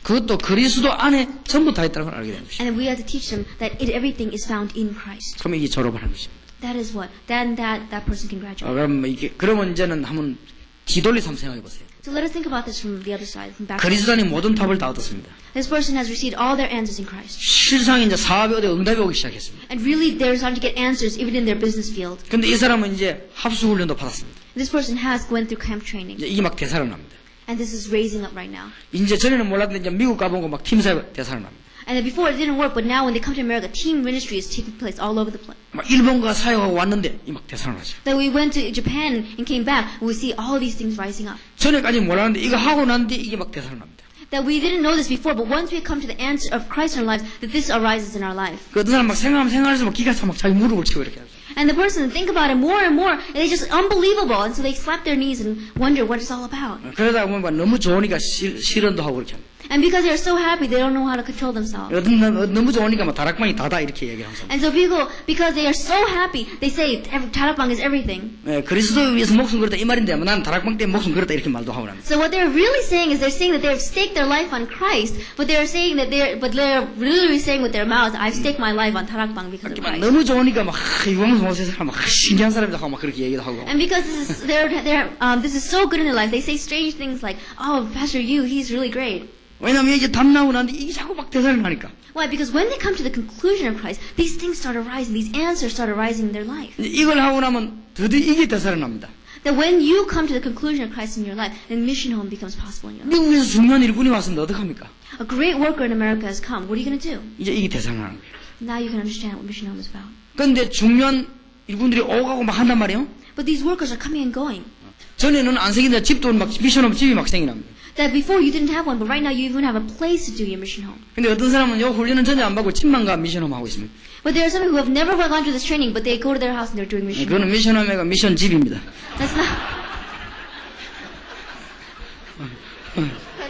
그것도 그리스도 안에 전부 다 있다는 걸 알게 되는 것입니다. And then we have to teach them that everything is found in Christ. 그럼 이게 졸업을 하는 것입니다. That is what. Then that person can graduate. 그러면 이제는 한번 뒤돌리서 한번 생각해 보세요. So let us think about this from the other side, from back. 그리스도 안에 모든 답을 다 얻었습니다. This person has received all their answers in Christ. 실상 이제 사업에 어디 응답이 오기 시작했습니다. And really, they're starting to get answers even in their business field. 근데 이 사람은 이제 합수 훈련도 받았습니다. This person has went through camp training. 이제 이게 막 대살아납니다. And this is raising up right now. 이제 전에는 몰랐는데 이제 미국 가보고 막 팀사에 대살아납니다. And then before it didn't work, but now when they come to America, team ministry is taking place all over the place. 막 일본과 사역하고 왔는데 이 막 대살아나죠. Then we went to Japan and came back, and we see all these things rising up. 전에까지 몰랐는데 이거 하고 난 뒤에 이게 막 대살아납니다. That we didn't know this before, but once we come to the answer of Christ in our lives, that this arises in our life. 그 어떤 사람 막 생각해서 막 기가 차 막 자기 무릎을 치고 이렇게 하죠. And the person think about it more and more, and it's just unbelievable. And so they slap their knees and wonder what it's all about. 그러다 보면 막 너무 좋으니까 실언도 하고 그렇게 합니다. And because they're so happy, they don't know how to control themselves. 너무 좋으니까 막 다락방이 다다 이렇게 얘기를 하면서. And so people, because they are so happy, they say 다락방 is everything. 그리스도를 위해서 목숨 걸었다 이 말인데 난 다락방 때문에 목숨 걸었다 이렇게 말도 하고 납니다. So what they're really saying is they're saying that they've staked their life on Christ, but they're saying that they're literally saying with their mouths, I've staked my life on 다락방 because of Christ. 너무 좋으니까 막 유광수 모세서 막 신기한 사람들 하고 막 그렇게 얘기도 하고. And because this is so good in their life, they say strange things like, oh, Pastor Yu, he's really great. 왜냐면 이제 답 나오고 나는데 이게 자꾸 막 대사를 하니까. Why? Because when they come to the conclusion of Christ, these things start arising, these answers start arising in their life. 이걸 하고 나면 드디어 이게 대사를 납니다. That when you come to the conclusion of Christ in your life, then mission home becomes possible in your life. 미국에서 중요한 일꾼이 왔는데 어떡합니까? A great worker in America has come. What are you going to do? 이제 이게 대사를 하는 거예요. Now you can understand what mission home is about. 그런데 중요한 일꾼들이 오가고 막 한단 말이에요. But these workers are coming and going. 전에는 안 생긴다 집도 막 미션홈 집이 막 생기납니다. That before you didn't have one, but right now you even have a place to do your mission home. 근데 어떤 사람은 요 훈련은 전혀 안 받고 집만 가 미션홈 하고 있습니다. But there are some who have never gone through this training, but they go to their house and they're doing mission home. 그거는 미션홈에가 미션 집입니다. That's not.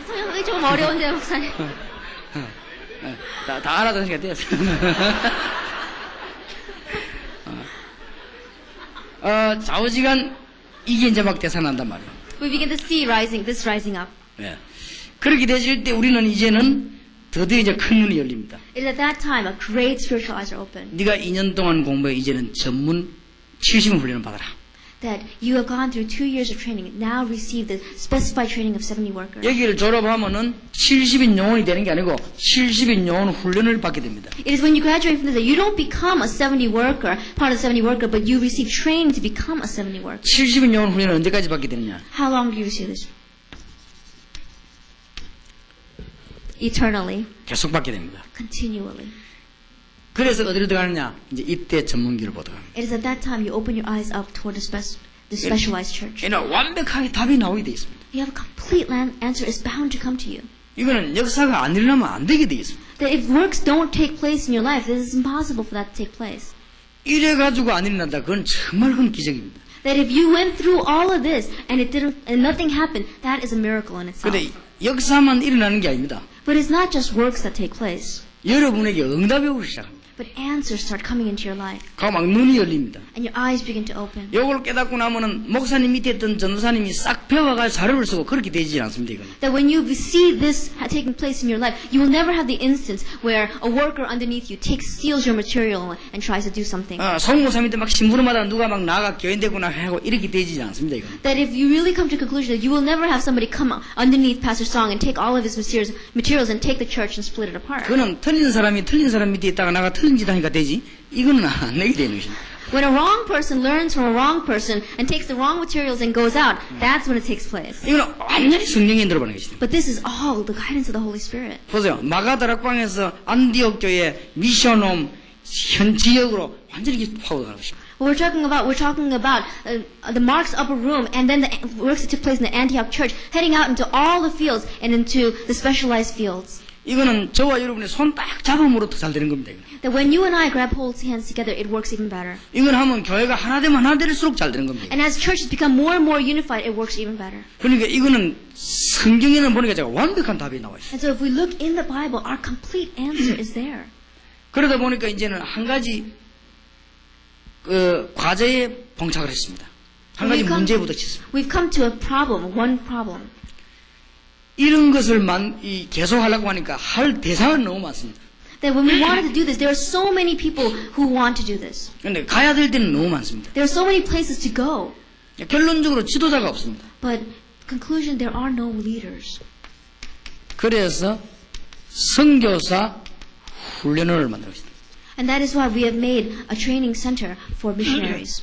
설명이 좀 어려운데요, 목사님. 다 알아듣으니까 됐어. 좌우지간 이게 이제 막 대산한단 말이에요. We begin to see this rising up. 예. 그렇게 되실 때 우리는 이제는 드디어 이제 큰 눈이 열립니다. It is at that time a great spiritual eyes are opened. 네가 2년 동안 공부해 이제는 전문 70인 훈련을 받아라. That you have gone through 2 years of training. Now receive the specified training of 70 workers. 여기를 졸업하면은 70인 요원이 되는 게 아니고 70인 요원 훈련을 받게 됩니다. It is when you graduate from this that you don't become a 70 worker, part of the 70 worker, but you receive training to become a 70 worker. 70인 요원 훈련을 언제까지 받게 되느냐? How long do you receive this? Eternally, 계속 받게 됩니다. continually. 그래서 어디로 들어가느냐? 이제 이때 전문기를 보도록 합니다. It is at that time you open your eyes up toward the specialized church. 이는 완벽하게 답이 나오게 돼 있습니다. You have a complete answer is bound to come to you. 이거는 역사가 안 일어나면 안 되게 돼 있습니다. That if works don't take place in your life, this is impossible for that to take place. 이래가지고 안 일어난다. 그건 정말 큰 기적입니다. That if you went through all of this and nothing happened, that is a miracle in itself. 근데 역사만 일어나는 게 아닙니다. But it's not just works that take place, 여러분에게 응답이 오기 시작합니다. but answers start coming into your life, 그 막 눈이 열립니다. and your eyes begin to open. 요걸 깨닫고 나면은 목사님 밑에 있던 전도사님이 싹 배워가지고 자료를 쓰고 그렇게 되지 않습니다. 이거는. That when you see this taking place in your life, you will never have the instance where a worker underneath you steals your material and tries to do something. 성모사 밑에 막 심부름하다 누가 막 나가 교인되구나 하고 이렇게 되지 않습니다. 이거는. That if you really come to the conclusion that you will never have somebody come underneath Pastor Song and take all of his materials and take the church and split it apart. 그는 틀린 사람이 틀린 사람 밑에 있다가 나가 틀린 짓 하니까 되지. 이거는 안 되게 되는 것입니다. When a wrong person learns from a wrong person and takes the wrong materials and goes out, that's when it takes place. 이거는 완전히 성령이 들어가는 것입니다. But this is all the guidance of the Holy Spirit. 보세요. 마가다락방에서 안디옥 교회 미션홈 현 지역으로 완전히 파고드는 것입니다. What we're talking about the Mark's upper room and then the works that took place in the Antioch church, heading out into all the fields and into the specialized fields. 이거는 저와 여러분의 손 딱 잡음으로 더 잘 되는 겁니다. That when you and I grab hands together, it works even better. 이건 하면 교회가 하나 되면 하나 될수록 잘 되는 겁니다. And as churches become more and more unified, it works even better. 그러니까 이거는 성경에는 보니까 제가 완벽한 답이 나와 있어요. And so if we look in the Bible, our complete answer is there. 그러다 보니까 이제는 한 가지 과제에 봉착을 했습니다. 한 가지 문제에 부딪혔습니다. We've come to a problem, one problem. 이런 것을 계속 하려고 하니까 할 대상은 너무 많습니다. That when we wanted to do this, there are so many people who want to do this. 그런데 가야 될 데는 너무 많습니다. There are so many places to go. 결론적으로 지도자가 없습니다. But conclusion, there are no leaders. 그래서 선교사 훈련을 만들었습니다. And that is why we have made a training center for missionaries.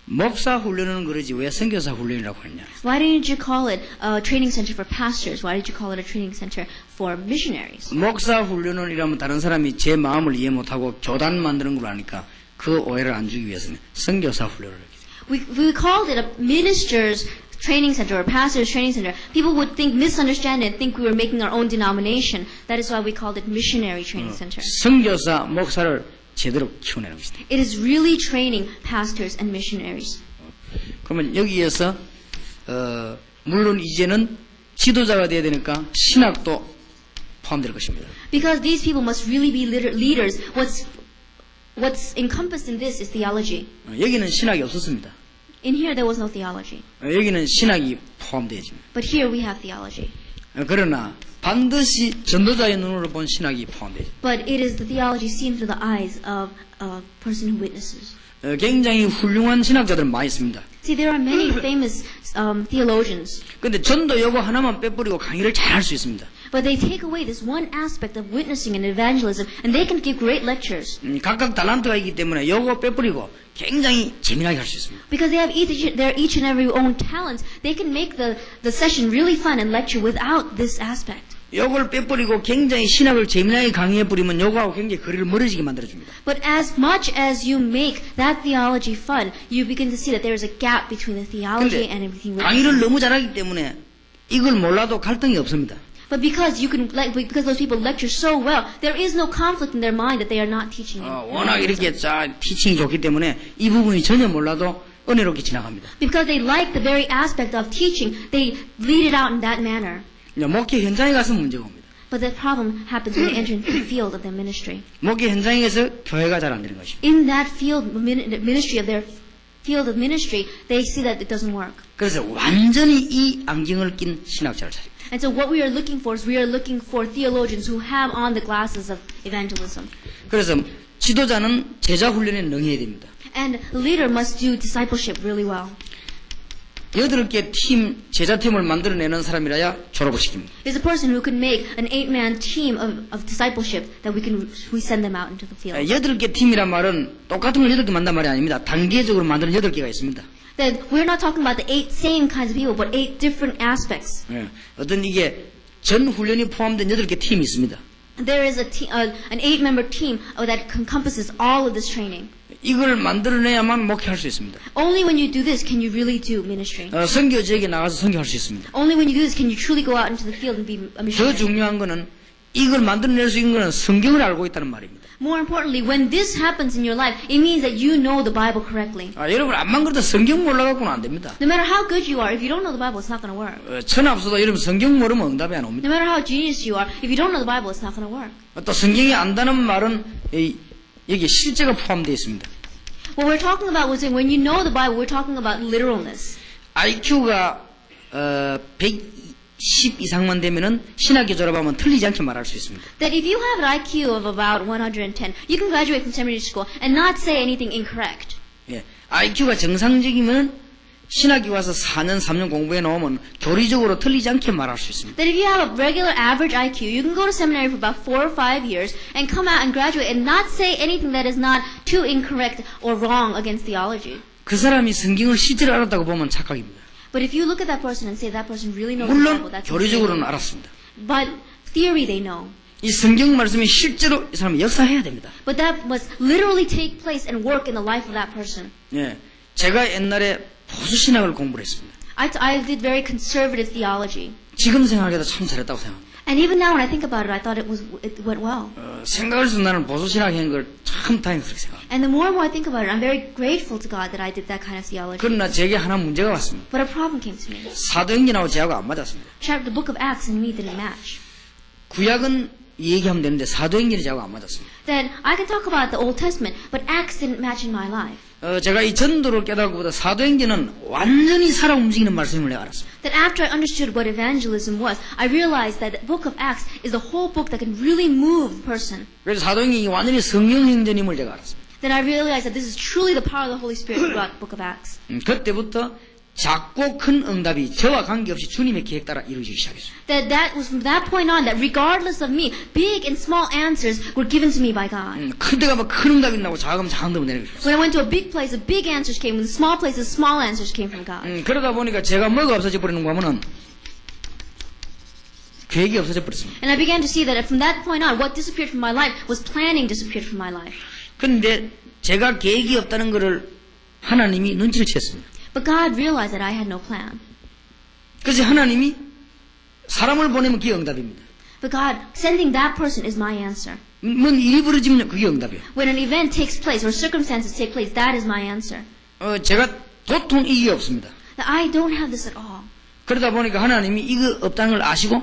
목사 훈련은 그러지 왜 선교사 훈련이라고 했냐? Why didn't you call it a training center for pastors? Why did you call it a training center for missionaries? 목사 훈련은 이라면 다른 사람이 제 마음을 이해 못하고 교단 만드는 걸 아니까 그 오해를 안 주기 위해서는 선교사 훈련을 했어요. We called it a ministers training center or pastors training center. People would misunderstand it and think we were making our own denomination. That is why we called it missionary training center. 선교사 목사를 제대로 키워내는 것이다. It is really training pastors and missionaries. 그러면 여기에서 물론 이제는 지도자가 돼야 되니까 신학도 포함될 것입니다. Because these people must really be leaders. What's encompassed in this is theology. 여기는 신학이 없었습니다. In here there was no theology. 여기는 신학이 포함되어집니다. But here we have theology. 그러나 반드시 전도자의 눈으로 본 신학이 포함되죠. But it is the theology seen through the eyes of a person who witnesses. 굉장히 훌륭한 신학자들 많이 있습니다. See, there are many famous theologians. 근데 전도 요거 하나만 빼버리고 강의를 잘 할 수 있습니다. But they take away this one aspect of witnessing and evangelism, and they can give great lectures. 각각 달란트가 있기 때문에 요거 빼버리고 굉장히 재미나게 할 수 있습니다. Because they have each and every own talents, they can make the session really fun and lecture without this aspect. 요걸 빼버리고 굉장히 신학을 재미나게 강의해버리면 요거하고 굉장히 거리를 멀어지게 만들어줍니다. But as much as you make that theology fun, you begin to see that there is a gap between the theology and between 강의를 witnessing. 너무 잘하기 때문에 이걸 몰라도 갈등이 없습니다. But because because those people lecture so well, there is no conflict in their mind that they are not teaching. 워낙 이렇게 티칭이 좋기 때문에 이 부분이 전혀 몰라도 은혜롭게 지나갑니다. Because they like the very aspect of teaching, they lead it out in that manner. 목회 현장에 가서 문제가 옵니다. But the problem happens when they enter into the field of their ministry. 목회 현장에서 교회가 잘 안 되는 것입니다. In that field ministry of their field of ministry, they see that it doesn't work. 그래서 완전히 이 안경을 낀 신학자를 찾습니다. And so what we are looking for is we are looking for theologians who have on the glasses of evangelism. 그래서 지도자는 제자 훈련에 능해야 됩니다. And the leader must do discipleship really well. 8개 팀, 제자팀을 만들어내는 사람이라야 졸업을 시킵니다. Is a person who can make an 8-man team of discipleship that we send them out into the field. 8개 팀이란 말은 똑같은 걸 8개 만든 말이 아닙니다. 단계적으로 만드는 8개가 있습니다. That we're not talking about the 8 same kinds of people, but 8 different aspects. 예, 어떤 이게 전 훈련이 포함된 8개 팀이 있습니다. There is an 8-member team that encompasses all of this training. 이걸 만들어내야만 목회할 수 있습니다. Only when you do this can you really do ministry. 선교 지역에 나가서 선교할 수 있습니다. Only when you do this can you truly go out into the field and be a 더 missionary. 중요한 거는 이걸 만들어낼 수 있는 거는 성경을 알고 있다는 말입니다. More importantly, when this happens in your life, it means that you know the Bible correctly. 여러분 암만 그래도 성경 몰라갖고는 안 됩니다. No matter how good you are, if you don't know the Bible, it's not going to work. 천합수도 여러분 성경 모르면 응답이 안 옵니다. No matter how genius you are, if you don't know the Bible, it's not going to work. 또 성경이 안다는 말은 여기 실제가 포함되어 있습니다. What we're talking about was when you know the Bible, we're talking about literalness. IQ가 110 이상만 되면은 신학교 졸업하면 틀리지 않게 말할 수 있습니다. That if you have an IQ of about 110, you can graduate from seminary school and not say anything incorrect. 예, IQ가 정상적이면 신학교 가서 4년, 3년 공부해 놓으면 교리적으로 틀리지 않게 말할 수 있습니다. That if you have a regular average IQ, you can go to seminary for about 4 or 5 years and come out and graduate and not say anything that is not too incorrect or wrong against theology. 그 사람이 성경을 실제로 알았다고 보면 착각입니다. But if you look at that person and say that person really knows the Bible, 물론 that's 교리적으로는 insane. 알았습니다. But theory they know. 이 성경 말씀이 실제로 이 사람이 역사해야 됩니다. But that must literally take place and work in the life of that person. 예, 제가 옛날에 보수 신학을 공부를 했습니다. I did very conservative theology. 지금 생각해도 참 잘했다고 생각합니다. And even now when I think about it, I thought it went well. 생각할수록 나는 보수 신학 한 걸 참 다행스럽게 생각합니다. And the more and more I think about it, I'm very grateful to God that I did that kind of theology. 그러나 제게 하나 문제가 왔습니다. But a problem came to me. 사도행전하고 제하고 안 맞았습니다. The book of Acts and me didn't match. 구약은 얘기하면 되는데 사도행전이 제하고 안 맞았습니다. Then I can talk about the Old Testament, but Acts didn't match in my life. 제가 이 전도를 깨달고보다 사도행전은 완전히 살아 움직이는 말씀을 내가 알았습니다. That after I understood what evangelism was, I realized that the book of Acts is the whole book that can really move the person. 그래서 사도행전이 완전히 성령 행전임을 제가 알았습니다. Then I realized that this is truly the power of the Holy Spirit throughout the book of Acts. 그때부터 작고 큰 응답이 저와 관계없이 주님의 계획 따라 이루어지기 시작했습니다. That was from that point on that regardless of me, big and small answers were given to me by God. 큰 데가 막 큰 응답이 나고 작으면 작은 응답이 내는 거죠. When I went to a big place, the big answers came. When the small places, small answers came from God. 그러다 보니까 제가 뭐가 없어져 버리는 거 하면은 계획이 없어져 버렸습니다. And I began to see that from that point on, what disappeared from my life was planning disappeared from my life. 그런데 제가 계획이 없다는 것을 하나님이 눈치를 챘습니다. But God realized that I had no plan. 그래서 하나님이 사람을 보내면 그게 응답입니다. But God, sending that person is my answer. 뭔 일이 벌어지면 그게 응답이에요. When an event takes place or circumstances take place, that is my answer. 제가 도통 이게 없습니다. That I don't have this at all. 그러다 보니까 하나님이 이거 없다는 걸 아시고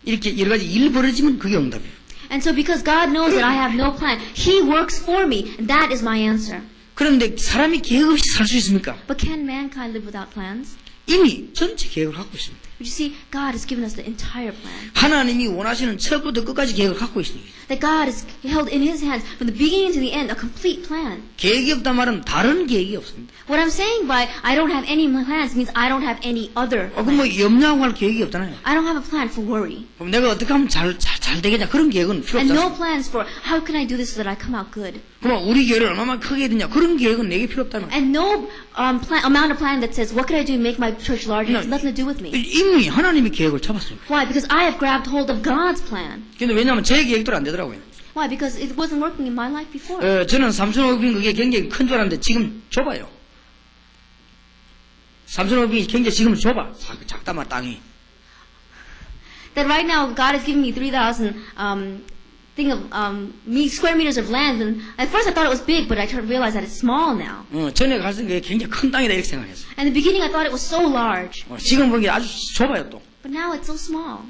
이렇게 여러 가지 일 벌어지면 그게 응답이에요. And so because God knows that I have no plan, He works for me, and that is my answer. 그런데 사람이 계획 없이 살 수 있습니까? But can mankind live without plans? 이미 전체 계획을 갖고 있습니다. But you see, God has given us the entire plan. 하나님이 원하시는 첫부터 끝까지 계획을 갖고 있습니다. That God has held in His hands from the beginning to the end a complete plan. 계획이 없단 말은 다른 계획이 없습니다. What I'm saying by I don't have any plans means I don't have any other 그럼 뭐 plans. 염려하고 할 계획이 없잖아요. I don't have a plan for worry. 그럼 내가 어떻게 하면 잘 되겠냐 그런 계획은 필요 And no 없다. plans for how can I do this so that I come out good. 그럼 우리 교회를 얼마나 크게 해야 되냐 그런 계획은 내게 필요 없다는 거예요. And no amount of plan that says what can I do to make my church larger has nothing to do with me. 이미 하나님이 계획을 잡았습니다. Why? Because I have grabbed hold of God's plan. 근데 왜냐하면 제 계획대로 안 되더라고요. Why? Because it wasn't working in my life before. 저는 3,500평 그게 굉장히 큰 줄 알았는데 지금 좁아요. 3,500평이 굉장히 지금 좁아. 작다만 땅이. That right now God has given me 3,000 square meters of land, and at first I thought it was big, but I realized that it's small now. 전에 갔을 때 굉장히 큰 땅이다 이렇게 생각했어. And in the beginning I thought it was so large, 지금 보기에 아주 좁아요 또. but now it's so small.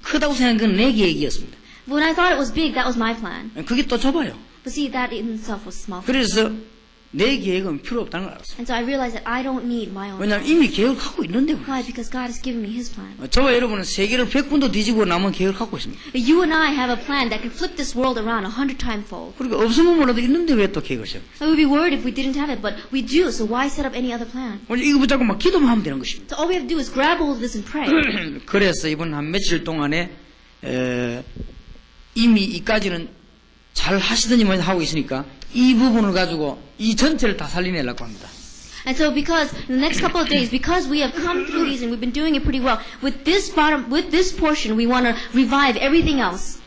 크다고 생각한 건 내 계획이었습니다. When I thought it was big, that was my plan. 그게 또 좁아요. But see, that in itself was small. 그래서 내 계획은 필요 없다는 걸 알았어요. And so I realized that I don't need my own 왜냐하면 plan. 이미 계획을 갖고 있는데. Why? Because God has given me His plan. 저와 여러분은 세계를 100번도 뒤지고 남은 계획을 갖고 있습니다. You and I have a plan that can flip this world around 100 times fold. 그러니까 없으면 몰라도 있는데 왜 또 계획을 세워? I would be worried if we didn't have it, but we do, so why set up any other plan? 이거 붙잡고 막 기도만 하면 되는 것입니다. So all we have to do is grab hold of this and pray. 그래서 이번 한 며칠 동안에 이미 이까지는 잘 하시더니만 하고 있으니까 이 부분을 가지고 이 전체를 다 살리내려고 합니다. And so because in the next couple of days, because we have come through these and we've been doing it pretty well, with this portion, we want to revive everything else.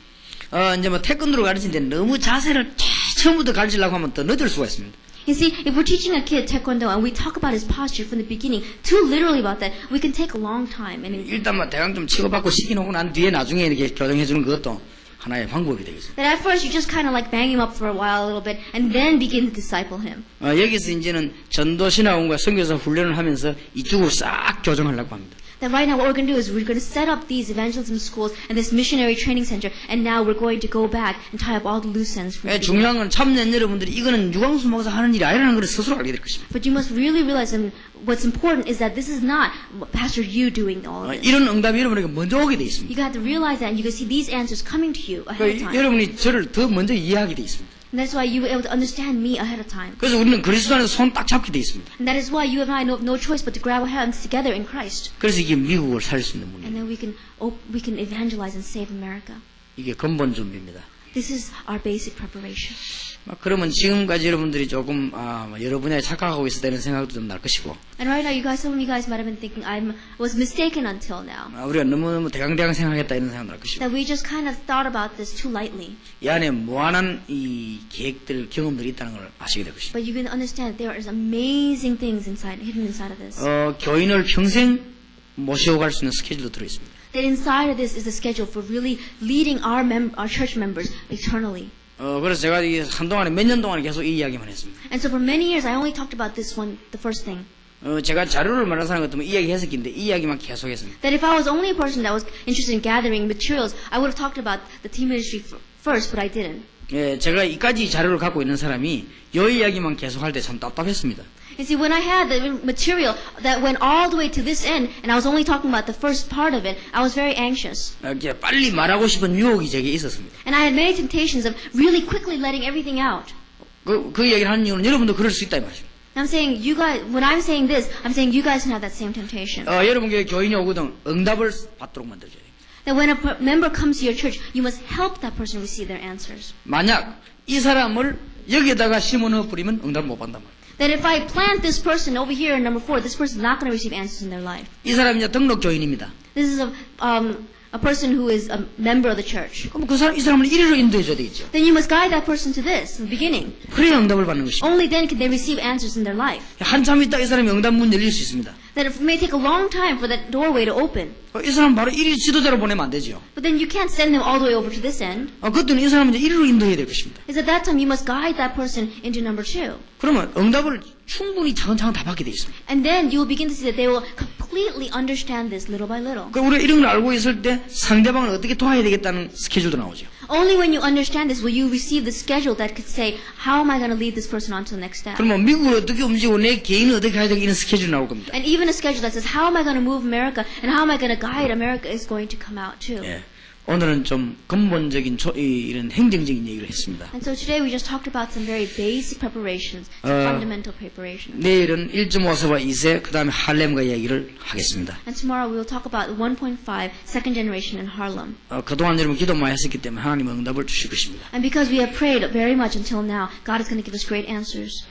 이제 뭐 태권도를 가르치는데 너무 자세를 처음부터 가르치려고 하면 더 늦을 수가 있습니다. You see, if we're teaching a kid taekwondo and we talk about his posture from the beginning, too literally about that, we can take a long time. And 일단 뭐 대강 좀 치고받고 시키놓고 난 뒤에 나중에 이렇게 교정해주는 것도 하나의 방법이 되겠습니다. that at first you just kind of like bang him up for a while a little bit and then begin to disciple him. 여기서 이제는 전도신학원과 선교사 훈련을 하면서 이쪽을 싹 교정하려고 합니다. That right now what we're going to do is we're going to set up these evangelism schools and this missionary training center, and now we're going to go back and tie up all the loose ends from the beginning. 중요한 건 참여한 여러분들이 이거는 유광수 목사 하는 일이 아니라는 걸 스스로 알게 될 것입니다. But you must really realize, and what's important is that this is not Pastor you doing all of this. 이런 응답이 여러분에게 먼저 오게 돼 있습니다. You got to realize that, and you can see these answers coming to you ahead of time. 여러분이 저를 더 먼저 이해하게 돼 있습니다. And that's why you were able to understand me ahead of time. 그래서 우리는 그리스도 안에서 손 딱 잡게 돼 있습니다. And that is why you and I have no choice but to grab our hands together in Christ. 그래서 이게 미국을 살릴 수 있는 And 문제예요. then we can evangelize and save America. 이게 근본 준비입니다. This is our basic preparation. 그러면 지금까지 여러분들이 조금 여러 분야에 착각하고 있었다는 생각도 좀 날 것이고 And right now, some of you guys might have been thinking I was mistaken until now. 우리가 너무너무 대강대강 생각했다 이런 생각 날 것이고 That we just kind of thought about this too lightly. 이 안에 무한한 이 계획들, 경험들이 있다는 걸 아시게 될 것입니다. But you can understand that there is amazing things hidden inside of this. 교인을 평생 모시고 갈 수 있는 스케줄도 들어있습니다. That inside of this is a schedule for really leading our church members eternally. 그래서 제가 한동안에 몇 년 동안 계속 이 이야기만 했습니다. And so for many years, I only talked about this one, the first thing. 제가 자료를 말하는 사람 같으면 이야기 했었긴데 이 이야기만 계속 했습니다. That if I was only a person that was interested in gathering materials, I would have talked about the team ministry first, but I didn't. 제가 이까지 자료를 갖고 있는 사람이 이 이야기만 계속 할 때 참 답답했습니다. You see, when I had the material that went all the way to this end, and I was only talking about the first part of it, I was very anxious. 빨리 말하고 싶은 유혹이 제게 있었습니다. And I had many temptations of really quickly letting everything out. 그 이야기를 하는 이유는 여러분도 그럴 수 있다 이 말이죠. I'm saying you guys, when I'm saying this, I'm saying you guys can have that same temptation. 여러분 교회 교인이 오거든 응답을 받도록 만들어줘야 돼요. That when a member comes to your church, you must help that person receive their answers. 만약 이 사람을 여기에다가 심어넣어 버리면 응답을 못 받단 말이에요. That if I plant this person over here in number 4, this person is not going to receive answers in their life. 이 사람이 이제 등록 교인입니다. This is a person who is a member of the church. 그럼 이 사람을 이리로 인도해줘야 되겠죠. Then you must guide that person to this in the beginning. 그래야 응답을 받는 것입니다. Only then can they receive answers in their life. 한참 있다 이 사람이 응답 문 열릴 수 있습니다. That it may take a long time for that doorway to open. 이 사람 바로 이리 지도자로 보내면 안 되죠. But then you can't send them all the way over to this end. 그때는 이 사람은 이제 이리로 인도해야 될 것입니다. Is at that time you must guide that person into number 2. 그러면 응답을 충분히 차근차근 다 받게 돼 있습니다. And then you will begin to see that they will completely understand this little by little. 우리가 이런 걸 알고 있을 때 상대방을 어떻게 도와야 되겠다는 스케줄도 나오죠. Only when you understand this will you receive the schedule that could say, how am I going to lead this person on to the next step? 그러면 미국을 어떻게 움직이고 내 개인을 어떻게 해야 되겠다는 스케줄이 나올 겁니다. And even a schedule that says, how am I going to move America and how am I going to guide America is going to come out too. 예. 오늘은 좀 근본적인 이런 행정적인 얘기를 했습니다. And so today we just talked about some very basic preparations, some fundamental preparations. 내일은 1.5세와 2세, 그 다음에 할렘과 얘기를 하겠습니다. And tomorrow we will talk about 1.5, second generation in Harlem. 그동안 여러분 기도 많이 했었기 때문에 하나님은 응답을 주실 것입니다. And because we have prayed very much until now, God is going to give us great answers.